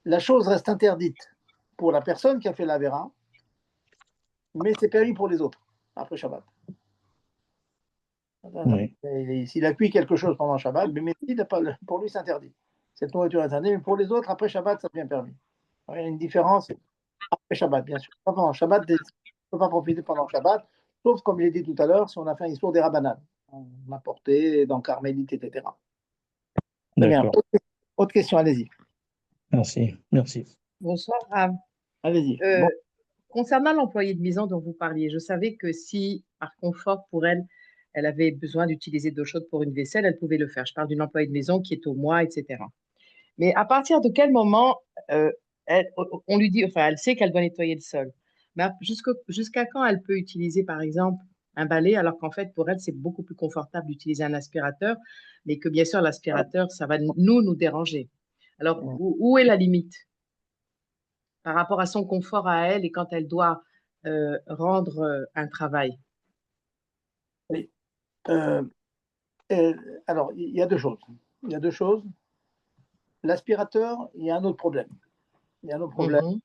la chose reste interdite pour la personne qui a fait l'Avera, mais c'est permis pour les autres après Shabbat. Oui. S'il a cuit quelque chose pendant Shabbat, mais pour lui, c'est interdit. Cette nourriture est interdite, mais pour les autres, après Shabbat, ça devient permis. Il y a une différence après Shabbat, bien sûr. Pas pendant Shabbat, on ne peut pas profiter pendant Shabbat, sauf, comme je l'ai dit tout à l'heure, si on a fait un histoire des Rabbanan. On a porté dans Carmélite, etc. Très bien. D'accord. Autre question, allez-y. Merci. Merci. Bonsoir, Rav. Allez-y. Euh, Bon, Concernant l'employée de maison dont vous parliez, je savais que si, par confort pour elle, elle avait besoin d'utiliser de l'eau chaude pour une vaisselle, elle pouvait le faire. Je parle d'une employée de maison qui est au mois, etc. Mais à partir de quel moment on lui dit, enfin, elle sait qu'elle doit nettoyer le sol. Mais jusqu'à quand elle peut utiliser, par exemple, un balai, alors qu'en fait, pour elle, c'est beaucoup plus confortable d'utiliser un aspirateur, mais que bien sûr, l'aspirateur, ça va nous déranger. Alors, où est la limite par rapport à son confort à elle et quand elle doit rendre un travail? oui. Euh, alors, il y a deux choses. Il y a deux choses. L'aspirateur, il y a un autre problème. Il y a un autre problème, Mhm.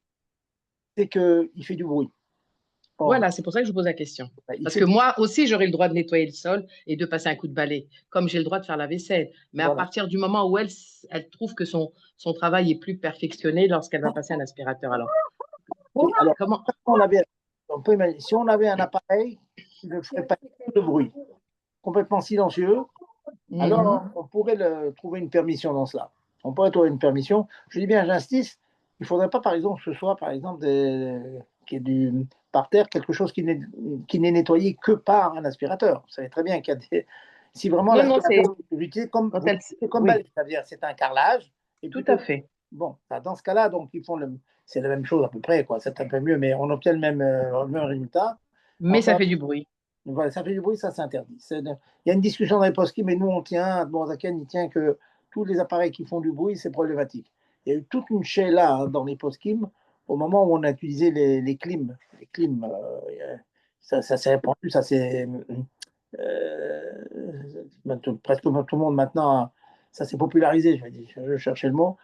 c'est qu'il fait du bruit. Or, Voilà, c'est pour ça que je vous pose la question. il Parce fait que du- moi aussi, j'aurais le droit de nettoyer le sol et de passer un coup de balai, comme j'ai le droit de faire la vaisselle. Mais à Voilà. partir du moment où elle trouve que son travail est plus perfectionné lorsqu'elle va passer un aspirateur, alors Oui, alors, comment? on peut imaginer, si on avait un appareil qui ne ferait pas de bruit, complètement silencieux, alors Mhm. on pourrait trouver une permission dans cela. On pourrait trouver une permission. Je dis bien, j'insiste, il ne faudrait pas, par exemple, que ce soit, par exemple, qu'il y ait par terre quelque chose qui n'est nettoyé que par un aspirateur. Vous savez très bien qu'il y a des. Si vraiment Non, non, l'aspirateur est utilisé comme, quand elle, comme oui, balai, c'est-à-dire c'est un carrelage, et tout à plutôt. fait. Bon, dans ce cas-là, donc c'est la même chose à peu près, quoi. C'est un peu mieux, mais on obtient le même résultat. Mais ça Enfin, fait du bruit. voilà, ça fait du bruit, ça c'est interdit. Il y a une discussion dans les postes, mais nous on tient, bon, Zaken, il tient que tous les appareils qui font du bruit, c'est problématique. Il y a eu toute une chaîne là dans les postes au moment où on a utilisé les clims. Les clims, ça s'est répandu, ça c'est presque tout le monde maintenant, ça s'est popularisé, je vais dire, je cherchais le mot.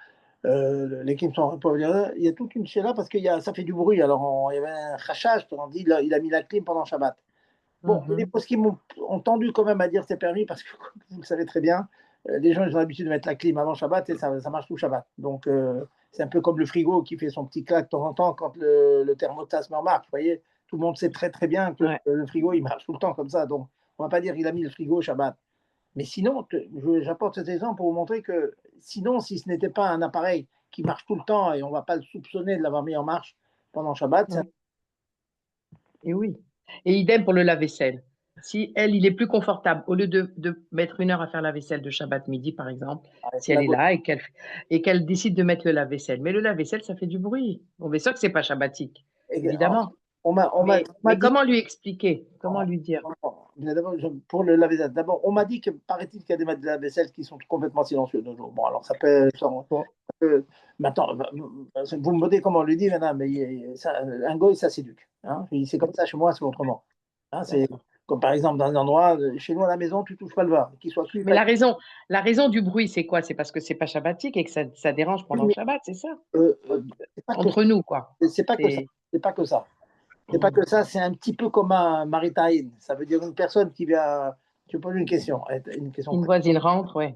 Les clims sont popularisés. Il y a toute une chaîne là parce que ça fait du bruit. Alors il y avait un crachage, on dit il a mis la clim pendant Shabbat. Bon, les Mhm. postes qui ont tendu quand même à dire c'est permis parce que, comme vous le savez très bien, les gens ils ont l'habitude de mettre la clim avant Shabbat et ça marche tout Shabbat. Donc, c'est un peu comme le frigo qui fait son petit clac de temps en temps quand le thermostat se met en marche. Vous voyez, tout le monde sait très très bien que Ouais. le frigo, il marche tout le temps comme ça. Donc, on va pas dire qu'il a mis le frigo au Shabbat. Mais sinon, j'apporte cet exemple pour vous montrer que sinon, si ce n'était pas un appareil qui marche tout le temps et on ne va pas le soupçonner de l'avoir mis en marche pendant Shabbat, Ouais. Et oui. Et idem pour le lave-vaisselle. Si elle, il est plus confortable, au lieu de mettre 1 heure à faire la vaisselle de Shabbat midi, par exemple, avec si elle est là et qu'elle décide de mettre le lave-vaisselle. Mais le lave-vaisselle, ça fait du bruit. Bon, bien sûr que c'est pas shabbatique, évidemment. on m'a Mais dit. comment lui expliquer? Comment lui dire? Mais d'abord, pour le lave-vaisselle, d'abord, on m'a dit que paraît-il qu'il y a des lave-vaisselle qui sont complètement silencieux de nos jours. Bon, alors ça peut. Bon. Maintenant, vous me demandez comment on lui dit, madame, mais un goy, ça s'éduque. Hein. C'est comme ça chez moi, c'est autrement. Hein, c'est comme par exemple dans un endroit, chez nous à la maison, tu touches pas le vin, qu'il soit cuit. Mais la raison du bruit, c'est quoi? C'est parce que c'est pas shabbatique et que ça dérange pendant le Shabbat, c'est ça? C'est pas que Entre nous, quoi. c'est pas que ça. C'est pas que ça. C'est pas que ça, c'est un petit peu comme un maritain. Ça veut dire une personne qui vient. Tu poses une question. Une voisine rentre, ouais.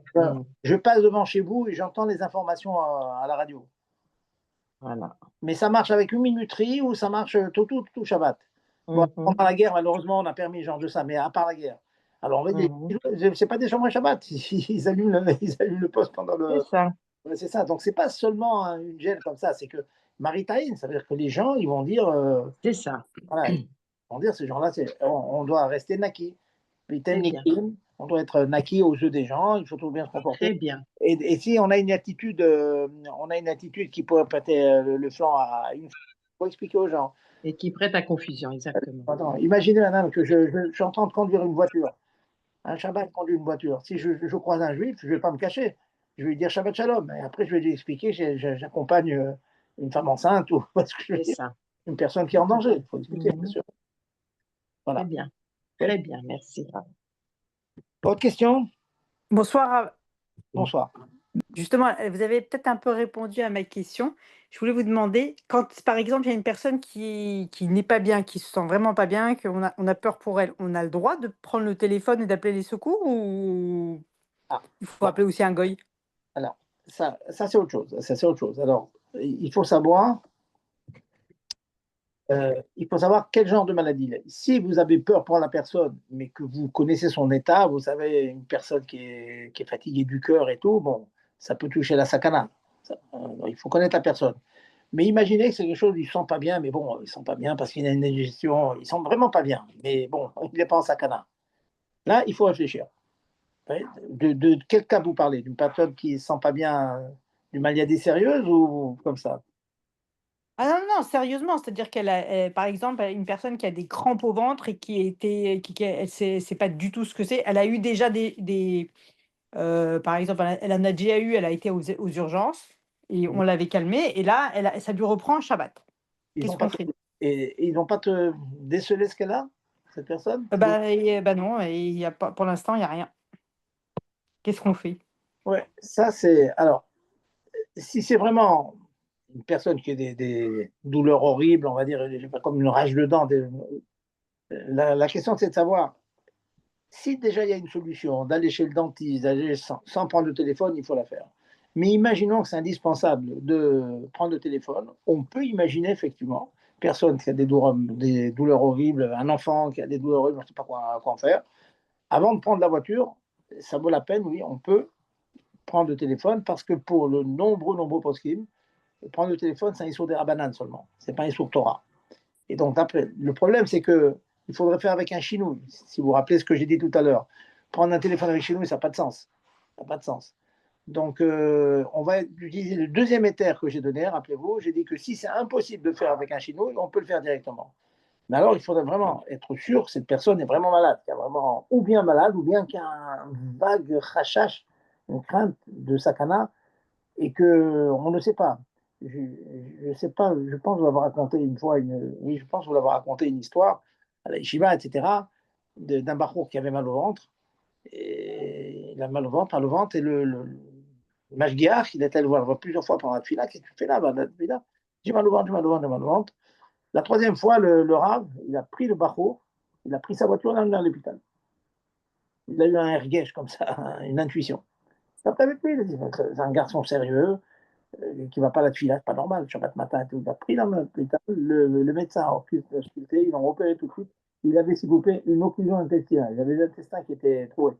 Je passe devant chez vous et j'entends les informations à la radio. Voilà. Mais ça marche avec une minuterie ou ça marche tout Shabbat. Bon, pendant la guerre, malheureusement, on a permis ce genre de ça, mais à part la guerre. Alors, on va dire, c'est pas des chambres à Shabbat. Ils allument le poste pendant le. C'est ça. C'est ça. Donc, c'est pas seulement une gêne comme ça, c'est que maritain, ça veut dire que les gens, ils vont dire. C'est ça. Voilà, ils vont dire, ces gens-là, on doit rester naki. On doit être naki aux yeux des gens, il faut tout bien se comporter. Très bien. Et si on a une attitude qui pourrait prêter le flanc à une. Il faut expliquer aux gens. Et qui prête à confusion, exactement. Attends, imaginez, madame, que je suis en train de conduire une voiture. Un Shabbat conduit une voiture. Si je croise un juif, je ne vais pas me cacher. Je vais lui dire Shabbat Shalom. Et après, je vais lui expliquer j'accompagne une femme enceinte ou parce que je veux dire, une personne qui est en danger. Il faut expliquer, bien sûr. Voilà. Très bien. Très bien, merci. Autre question? Bonsoir. Bonsoir. Justement, vous avez peut-être un peu répondu à ma question. Je voulais vous demander, quand par exemple il y a une personne qui n'est pas bien, qui se sent vraiment pas bien, on a peur pour elle, on a le droit de prendre le téléphone et d'appeler les secours ou il faut appeler aussi un goy? Alors, ça c'est autre chose. Ça, c'est autre chose. Alors, il faut savoir quel genre de maladie il est. Si vous avez peur pour la personne, mais que vous connaissez son état, vous savez, une personne qui est fatiguée du cœur et tout, bon, ça peut toucher la sakana. Il faut connaître la personne. Mais imaginez que c'est quelque chose, il ne sent pas bien, mais bon, il ne sent pas bien parce qu'il a une indigestion, il ne sent vraiment pas bien, mais bon, il n'est pas en sakana. Là, il faut réfléchir. De quel cas vous parlez? D'une personne qui ne sent pas bien, d'une maladie sérieuse ou comme ça? Ah non, non, sérieusement, c'est-à-dire par exemple, une personne qui a des crampes au ventre et c'est pas du tout ce que c'est. Elle a eu déjà par exemple, elle en a déjà eu, elle a été aux urgences et on l'avait calmée. Et là, ça lui reprend un Shabbat. Qu'est-ce qu'on fait? Et ils n'ont pas te décelé ce qu'elle a, cette personne? Non, il y a pas, pour l'instant, il n'y a rien. Qu'est-ce qu'on fait? Ouais, ça c'est. Alors, si c'est vraiment une personne qui a des douleurs horribles, on va dire, je sais pas, comme une rage de dents, la question c'est de savoir si déjà il y a une solution d'aller chez le dentiste, d'aller sans prendre le téléphone, il faut la faire. Mais imaginons que c'est indispensable de prendre le téléphone. On peut imaginer effectivement, personne qui a des douleurs horribles, un enfant qui a des douleurs horribles, on ne sait pas quoi en faire. Avant de prendre la voiture, ça vaut la peine, oui, on peut prendre le téléphone parce que pour le nombreux poskim, prendre le téléphone, c'est un issour des Rabbanan seulement, c'est pas un issour Torah. Et donc, après, le problème, c'est que il faudrait faire avec un chinouille. Si vous vous rappelez ce que j'ai dit tout à l'heure, prendre un téléphone avec chinouille, ça n'a pas de sens. Ça n'a pas de sens. Donc, on va utiliser le deuxième éther que j'ai donné, rappelez-vous. J'ai dit que si c'est impossible de faire avec un chinouille, on peut le faire directement. Mais alors, il faudrait vraiment être sûr que cette personne est vraiment malade, qu'il y a vraiment ou bien malade, ou bien qu'il y a un vague rachash, une crainte de sakana, et qu'on ne sait pas. Je ne sais pas, je pense vous avoir raconté une fois, oui, je pense vous avoir raconté une histoire à la yeshiva, etc., d'un bachour qui avait mal au ventre. Et il a mal au ventre, et le mashgiach, il est allé le voir plusieurs fois pendant la tefila. Qu'est-ce que tu fais là, la tefila? J'ai mal au ventre, j'ai mal au ventre, j'ai mal au ventre. La troisième fois, le Rav, il a pris le bachour, il a pris sa voiture, il l'a amené à l'hôpital. Il a eu un ergesh comme ça, une intuition. Ça avec lui, il a dit, c'est un garçon sérieux, qui ne va pas à la tuile, c'est pas normal, Shabbat matin et tout. Il a pris le médecin a ausculté, ils l'ont opéré tout de suite. Il avait, s'il vous plaît, une occlusion intestinale. Il avait l'intestin qui était troué.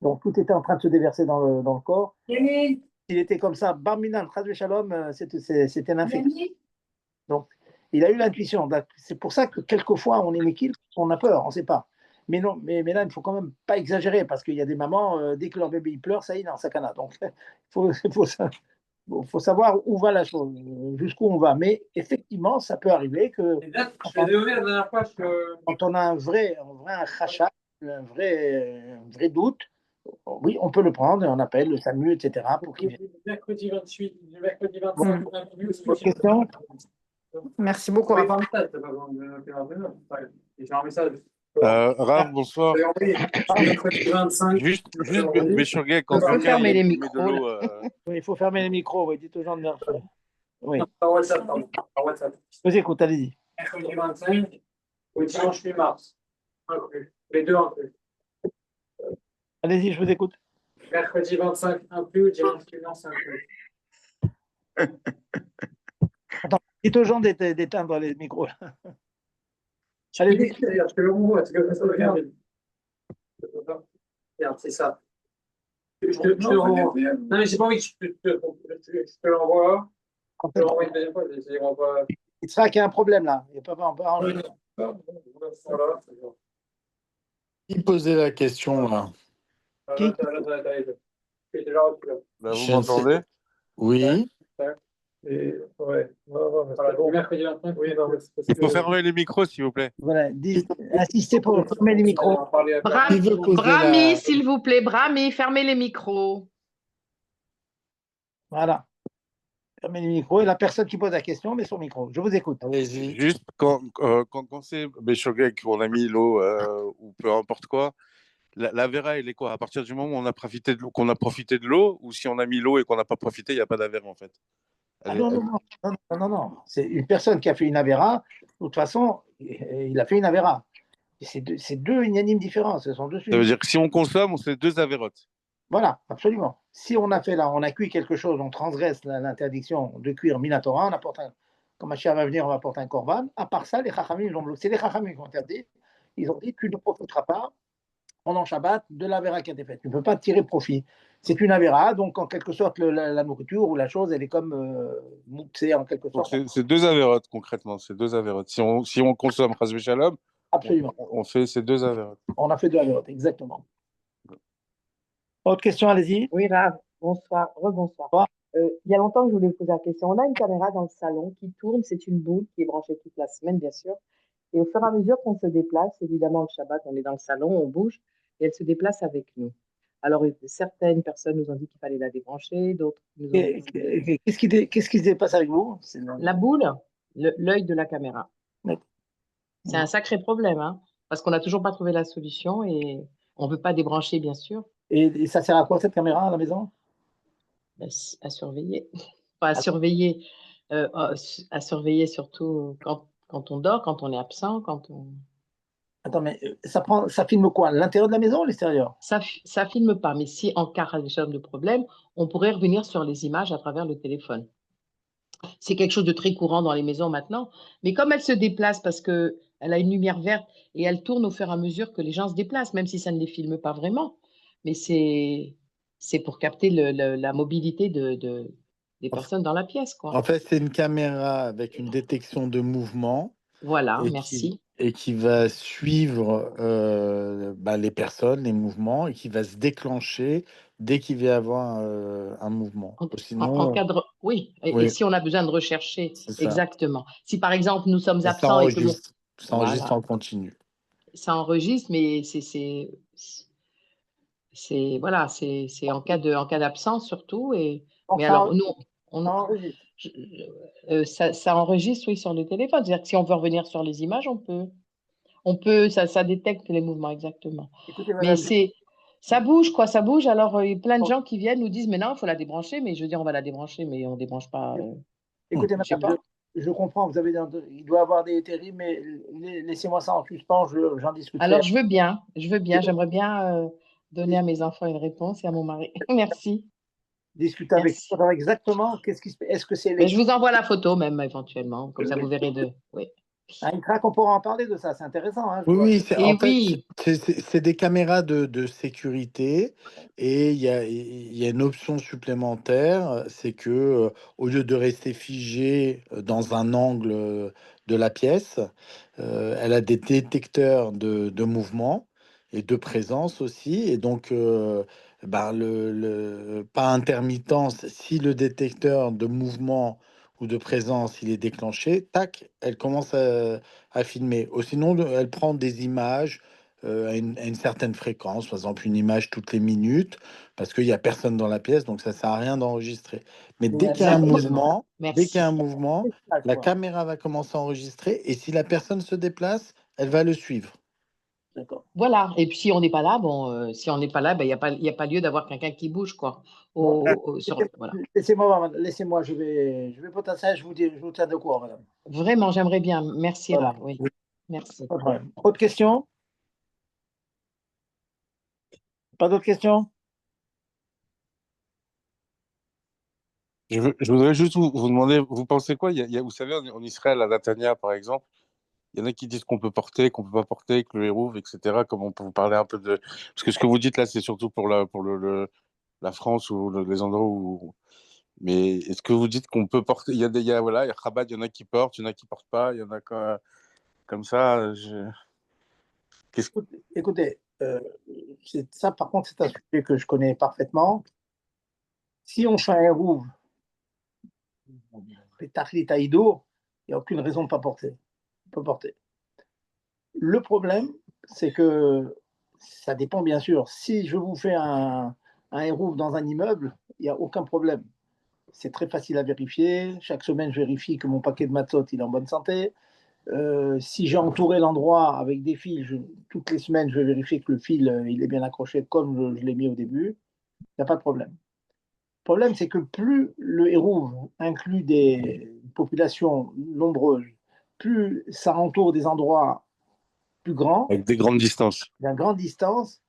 Donc tout était en train de se déverser dans le corps. S'il était comme ça, Barminan, Chas Shalom, c'était un infecté. Donc il a eu l'intuition. C'est pour ça que quelquefois on est méquille, on a peur, on ne sait pas. Mais non, mais là, il ne faut quand même pas exagérer parce qu'il y a des mamans, dès que leur bébé il pleure, ça y est, dans sa cana. Donc il faut savoir où va la chose, jusqu'où on va. Mais effectivement, ça peut arriver que quand on a un vrai rachat, un vrai doute, oui, on peut le prendre et on appelle le SAMU, etc. pour qu'il vienne. Mercredi 28, le mercredi 25, Autre question? Merci beaucoup. Rav, bonsoir. Juste Béchorguet, quand On peut quelqu'un fermer les met micros, de l'eau, Oui, il faut fermer les micros, oui, dites aux gens de venir. Oui, Par WhatsApp, pardon. Par WhatsApp. je vous écoute, allez-y. Mercredi 25 au dimanche 8 mars. Inclus. Les deux inclus. Allez-y, je vous écoute. Mercredi 25 inclus, dimanche 8 mars inclus. Dites aux gens d'éteindre les micros. Allez-y. Je te le renvoie, c'est comme ça, regarde. Regarde, c'est ça. Je te le renvoie. Non, mais j'ai pas envie que je te l'envoie. Je te l'envoie une deuxième fois, je ne renvoie. Il sera qu'il y a un problème là. Il peut pas en parler. Voilà. Qui posait la question là? Qui? C'est déjà reçu, là. là, vous Je m'entendez? Oui. Et, ouais. Voilà, bon, mercredi 25. Oui, non, mais c'est parce Il faut que- fermer les micros, s'il vous plaît. Voilà, insistez pour fermer les micros. On va en parler après. Qui veut poser Brami, la... s'il vous plaît, Brami, fermez les micros. Voilà. Fermez les micros et la personne qui pose la question met son micro. Je vous écoute. Allez-y. Juste quand c'est Béchorguet qu'on a mis l'eau ou peu importe quoi, la vera, elle est quoi? À partir du moment où on a profité de l'eau, qu'on a profité de l'eau, ou si on a mis l'eau et qu'on n'a pas profité, il n'y a pas d'avera en fait. Ah non. C'est une personne qui a fait une avéra. De toute façon, il a fait une avéra. C'est deux unanimes différents. Ce sont deux Ça veut dire que si on consomme, on fait deux avérotes. Voilà, absolument. Si on a fait là, on a cuit quelque chose, on transgresse l'interdiction de cuire Minatora, on apporte quand Mashiach va venir, on va apporter un korban. À part ça, les Chachamim, ils ont bloqué. C'est les Chachamim qui ont interdit. Ils ont dit tu ne profiteras pas pendant Shabbat de l'Avera qui a été faite. Tu ne peux pas tirer profit. C'est une Avera, donc en quelque sorte, la nourriture ou la chose, elle est comme moutsée en quelque Donc sorte. c'est deux avérotes concrètement, c'est deux avérotes. Si on consomme Chas Shalom, Absolument. on fait ces deux avérotes. On a fait deux Averot, exactement. Autre question, allez-y. Oui, Rav, bonsoir, rebonsoir. Bonsoir. Il y a longtemps que je voulais vous poser la question. On a une caméra dans le salon qui tourne, c'est une boule qui est branchée toute la semaine, bien sûr. Et au fur et à mesure qu'on se déplace, évidemment, le Shabbat, on est dans le salon, on bouge, et elle se déplace avec nous. Alors, certaines personnes nous ont dit qu'il fallait la débrancher, d'autres nous ont dit... Qu'est-ce qui se dépasse avec vous? La boule, l'œil de la caméra. D'accord. C'est un sacré problème, hein, parce qu'on n'a toujours pas trouvé la solution et on ne peut pas débrancher, bien sûr. Et ça sert à quoi cette caméra à la maison? À surveiller. Enfin, à surveiller surtout quand on dort, quand on est absent, quand on... Attends, mais ça filme quoi? L'intérieur de la maison ou l'extérieur? Ça filme pas, mais si en cas de problème, on pourrait revenir sur les images à travers le téléphone. C'est quelque chose de très courant dans les maisons maintenant, mais comme elle se déplace parce qu'elle a une lumière verte et elle tourne au fur et à mesure que les gens se déplacent, même si ça ne les filme pas vraiment, mais c'est pour capter la mobilité des personnes dans la pièce, quoi. En fait, c'est une caméra avec une détection de mouvement. Voilà, et merci. Et qui va suivre les personnes, les mouvements, et qui va se déclencher dès qu'il va y avoir un mouvement. Sinon, oui, oui. Et si on a besoin de rechercher, exactement. Si par exemple nous sommes absents ça enregistre, ça enregistre en continu. Ça enregistre, mais c'est en cas d'absence surtout. Mais alors nous, ça enregistre, oui, sur le téléphone. C'est-à-dire que si on veut revenir sur les images, on peut, ça détecte les mouvements exactement. Écoutez, mais ça bouge, quoi, ça bouge. Alors, il y a plein de gens qui viennent nous disent, mais non, il faut la débrancher. Mais je veux dire, on va la débrancher, mais on ne débranche pas. Écoutez, madame, je comprends, il doit y avoir des terribles, mais laissez-moi ça en suspens, j'en discuterai. Alors, je veux bien, j'aimerais bien donner à mes enfants une réponse et à mon mari. Merci. discuter avec Merci. pour savoir exactement qu'est-ce qui se passe. Est-ce que c'est Mais je vous envoie la photo même éventuellement, comme ça vous verrez deux. Oui. un crack, on pourra en parler de ça, c'est intéressant. Hein, je Oui, vois. oui, Et en fait, oui, c'est des caméras de sécurité et il y a une option supplémentaire, c'est que au lieu de rester figé dans un angle de la pièce, elle a des détecteurs de mouvement et de présence aussi. Et donc, bah, pas intermittence, si le détecteur de mouvement ou de présence il est déclenché, tac, elle commence à filmer. Ou sinon, elle prend des images à une certaine fréquence, par exemple une image toutes les minutes, parce qu'il n'y a personne dans la pièce, donc ça sert à rien d'enregistrer. Mais Il y dès a qu'il y a un exactement. mouvement, Merci. la caméra va commencer à enregistrer, et si la personne se déplace, elle va le suivre. D'accord. Voilà. Et puis si on n'est pas là, bon, si on n'est pas là, ben, il y a pas lieu d'avoir quelqu'un qui bouge, quoi. Bon, Voilà. laissez-moi, je vais potasser ça, je vous tiens de courant, madame. Vraiment, j'aimerais bien. Merci, Voilà. Rav. Oui. Merci. Pas de problème. Autre question? Pas d'autres questions? Je voudrais juste vous demander, vous pensez quoi? Vous savez, en Israël, à Netanya, par exemple, il y en a qui disent qu'on peut porter, qu'on peut pas porter, que le hérouve, etc. Comment on peut vous parler un peu de... Parce que ce que vous dites là, c'est surtout pour la France ou les endroits où... Mais est-ce que vous dites qu'on peut porter? Voilà, il y a Chabad, il y en a qui portent, il y en a qui portent pas, il y en a comme ça. Écoutez, ça, par contre, c'est un sujet que je connais parfaitement. Si on fait un hérouve, pétachlit taïdo, il n'y a aucune raison de ne pas porter. On peut porter. Le problème, c'est que ça dépend bien sûr. Si je vous fais un hérouve dans un immeuble, il n'y a aucun problème. C'est très facile à vérifier. Chaque semaine, je vérifie que mon paquet de matzot il est en bonne santé. Si j'ai entouré l'endroit avec des fils, toutes les semaines, je vais vérifier que le fil il est bien accroché comme je l'ai mis au début. Il n'y a pas de problème. Le problème, c'est que plus le hérouve inclut des populations nombreuses, plus ça entoure des endroits plus grands, Avec des grandes distances. d'une grande distance.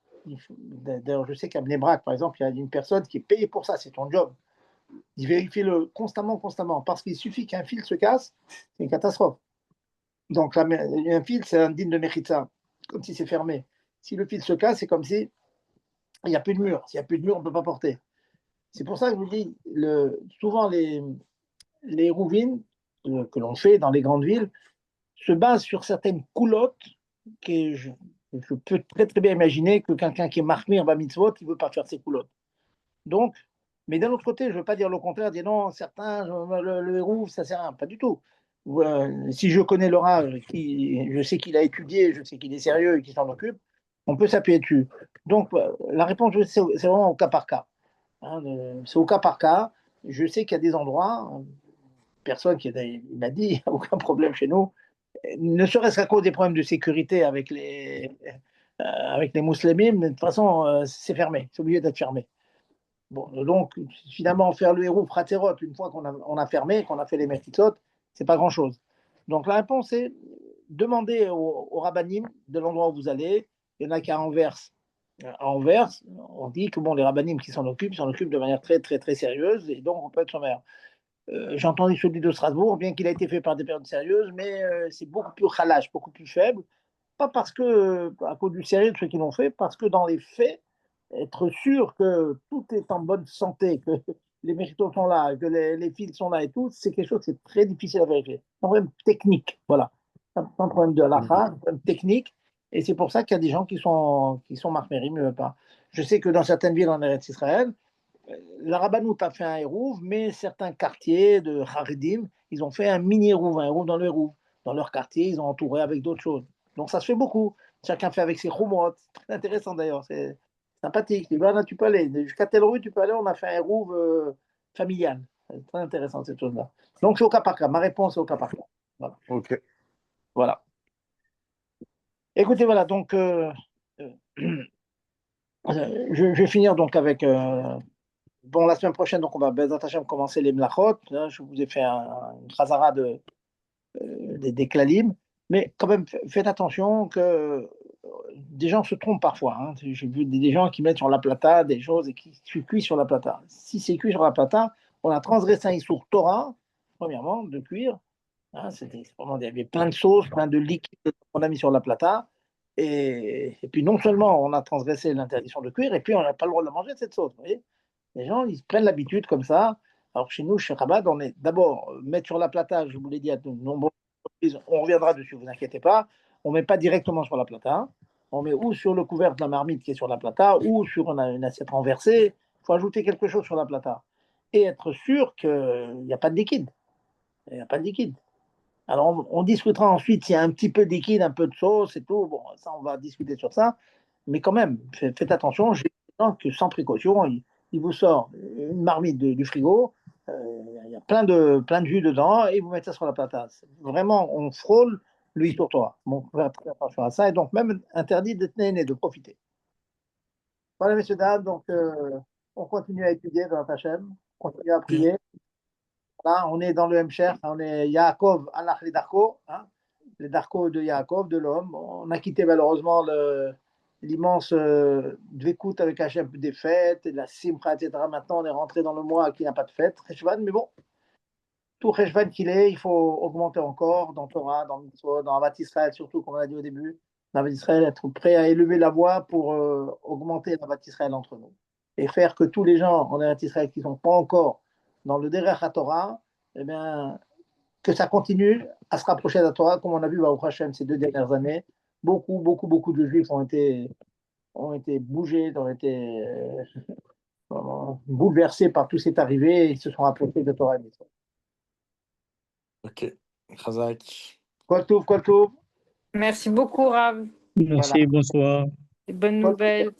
D'ailleurs, je sais qu'à Bnei-Brak, par exemple, il y a une personne qui est payée pour ça, c'est ton job. Il vérifie constamment, parce qu'il suffit qu'un fil se casse, c'est une catastrophe. Donc, un fil, c'est indigne de Mechitza, comme si c'est fermé. Si le fil se casse, c'est comme si il n'y a plus de mur. S'il n'y a plus de mur, on ne peut pas porter. C'est pour ça que je vous dis, souvent les rouvines que l'on fait dans les grandes villes se basent sur certaines coulottes que je peux très très bien imaginer que quelqu'un qui est marmir ba mitzvot, il ne veut pas faire ses coulottes. Donc, mais d'un autre côté, je ne veux pas dire le contraire, dire non, certains, le héros, ça sert à rien. Pas du tout. Si je connais l'orage, je sais qu'il a étudié, je sais qu'il est sérieux et qu'il s'en occupe, on peut s'appuyer dessus. Donc, la réponse, c'est vraiment au cas par cas. Hein, c'est au cas par cas. Je sais qu'il y a des endroits, personne qui m'a dit, il n'y a aucun problème chez nous, ne serait-ce qu'à cause des problèmes de sécurité avec les musulmans, mais de toute façon, c'est fermé, c'est obligé d'être fermé. Bon, donc, finalement, faire le héros fraterot, une fois qu'on a fermé, qu'on a fait les mestitzot, c'est pas grand-chose. Donc, la réponse est demander au rabbinim de l'endroit où vous allez. Il y en a qu'à Anvers. À Anvers, on dit que bon, les rabbinim qui s'en occupent de manière très, très, très sérieuse, et donc on peut être sommaire. J'ai entendu celui de Strasbourg, bien qu'il a été fait par des personnes sérieuses, mais c'est beaucoup plus khalash, beaucoup plus faible. Pas parce que, à cause du sérieux de ceux qui l'ont fait, parce que dans les faits, être sûr que tout est en bonne santé, que les méritos sont là, que les fils sont là et tout, c'est quelque chose qui est très difficile à vérifier. C'est un problème technique, voilà. C'est pas un problème de halakha, c'est un problème technique. Et c'est pour ça qu'il y a des gens qui sont marmérim, ne veulent pas. Je sais que dans certaines villes en Eretz Israël, la Rabbanout a fait un hérouve, mais certains quartiers de Haredim, ils ont fait un mini hérouve, un hérouve dans le hérouve. Dans leur quartier, ils ont entouré avec d'autres choses. Donc ça se fait beaucoup. Chacun fait avec ses chumot. C'est très intéressant d'ailleurs. C'est sympathique. Tu vas, tu peux aller. Jusqu'à telle rue, tu peux aller. On a fait un hérouve familial. C'est très intéressant cette chose-là. Donc c'est au cas par cas. Ma réponse est au cas par cas. Voilà. Ok. Voilà. Écoutez, voilà. Donc je vais finir donc avec. Bon, la semaine prochaine, donc on va commencer les mlachot. Je vous ai fait une khazara des klalim, mais quand même faites attention que des gens se trompent parfois. Hein. J'ai vu des gens qui mettent sur la plata des choses et qui cuisent sur la plata. Si c'est cuit sur la plata, on a transgressé un issour Torah, premièrement, de cuire. Hein, il y avait plein de sauces, plein de liquides qu'on a mis sur la plata. Et puis non seulement on a transgressé l'interdiction de cuire, et puis on n'a pas le droit de manger cette sauce. Vous voyez, les gens, ils prennent l'habitude comme ça. Alors chez nous, chez Chabad, on est d'abord mettre sur la plata, je vous l'ai dit à de nombreuses reprises, on reviendra dessus, vous inquiétez pas. On ne met pas directement sur la plata. On met ou sur le couvercle de la marmite qui est sur la plata, ou sur une assiette renversée. Il faut ajouter quelque chose sur la plata. Et être sûr qu'il n'y a pas de liquide. Il n'y a pas de liquide. Alors, on discutera ensuite s'il y a un petit peu de liquide, un peu de sauce et tout. Bon, ça, on va discuter sur ça. Mais quand même, faites attention. J'ai des gens que sans précaution, il vous sort une marmite du frigo. Il y a plein de jus dedans et vous mettez ça sur la plata. Vraiment, on frôle l'huile sur toi. Bon, faire très attention à ça. Et donc, même interdit d'être né, de profiter. Voilà, messieurs, dames. Donc, on continue à étudier dans la Hachem. On continue à prier. Là, on est dans le Hemcher, on est Yaakov, Alach les Darko, hein, les Darko de Yaakov, de l'homme. On a quitté malheureusement l'immense Dvekout avec Hachem des fêtes, et de la Simcha, etc. Maintenant, on est rentré dans le mois qui n'a pas de fête, Cheshvan, mais bon, tout Cheshvan qu'il est, il faut augmenter encore dans Torah, dans Mitzvot, dans Avat Israël, surtout, comme on a dit au début, dans Avat Israël, être prêt à élever la voix pour augmenter l'Avat Israël entre nous. Et faire que tous les gens en Avat Israël qui ne sont pas encore dans le Derech HaTorah, eh bien, que ça continue à se rapprocher de la Torah, comme on a vu Baruch Hashem ces 2 dernières années. Beaucoup de Juifs ont été bougés, ont été bouleversés par tout cet arrivé et ils se sont rapprochés de Torah et Mitzvah. Ok, Chazak. Kol Tov. Merci beaucoup, Rav. Merci, bonsoir. Bonne nouvelle.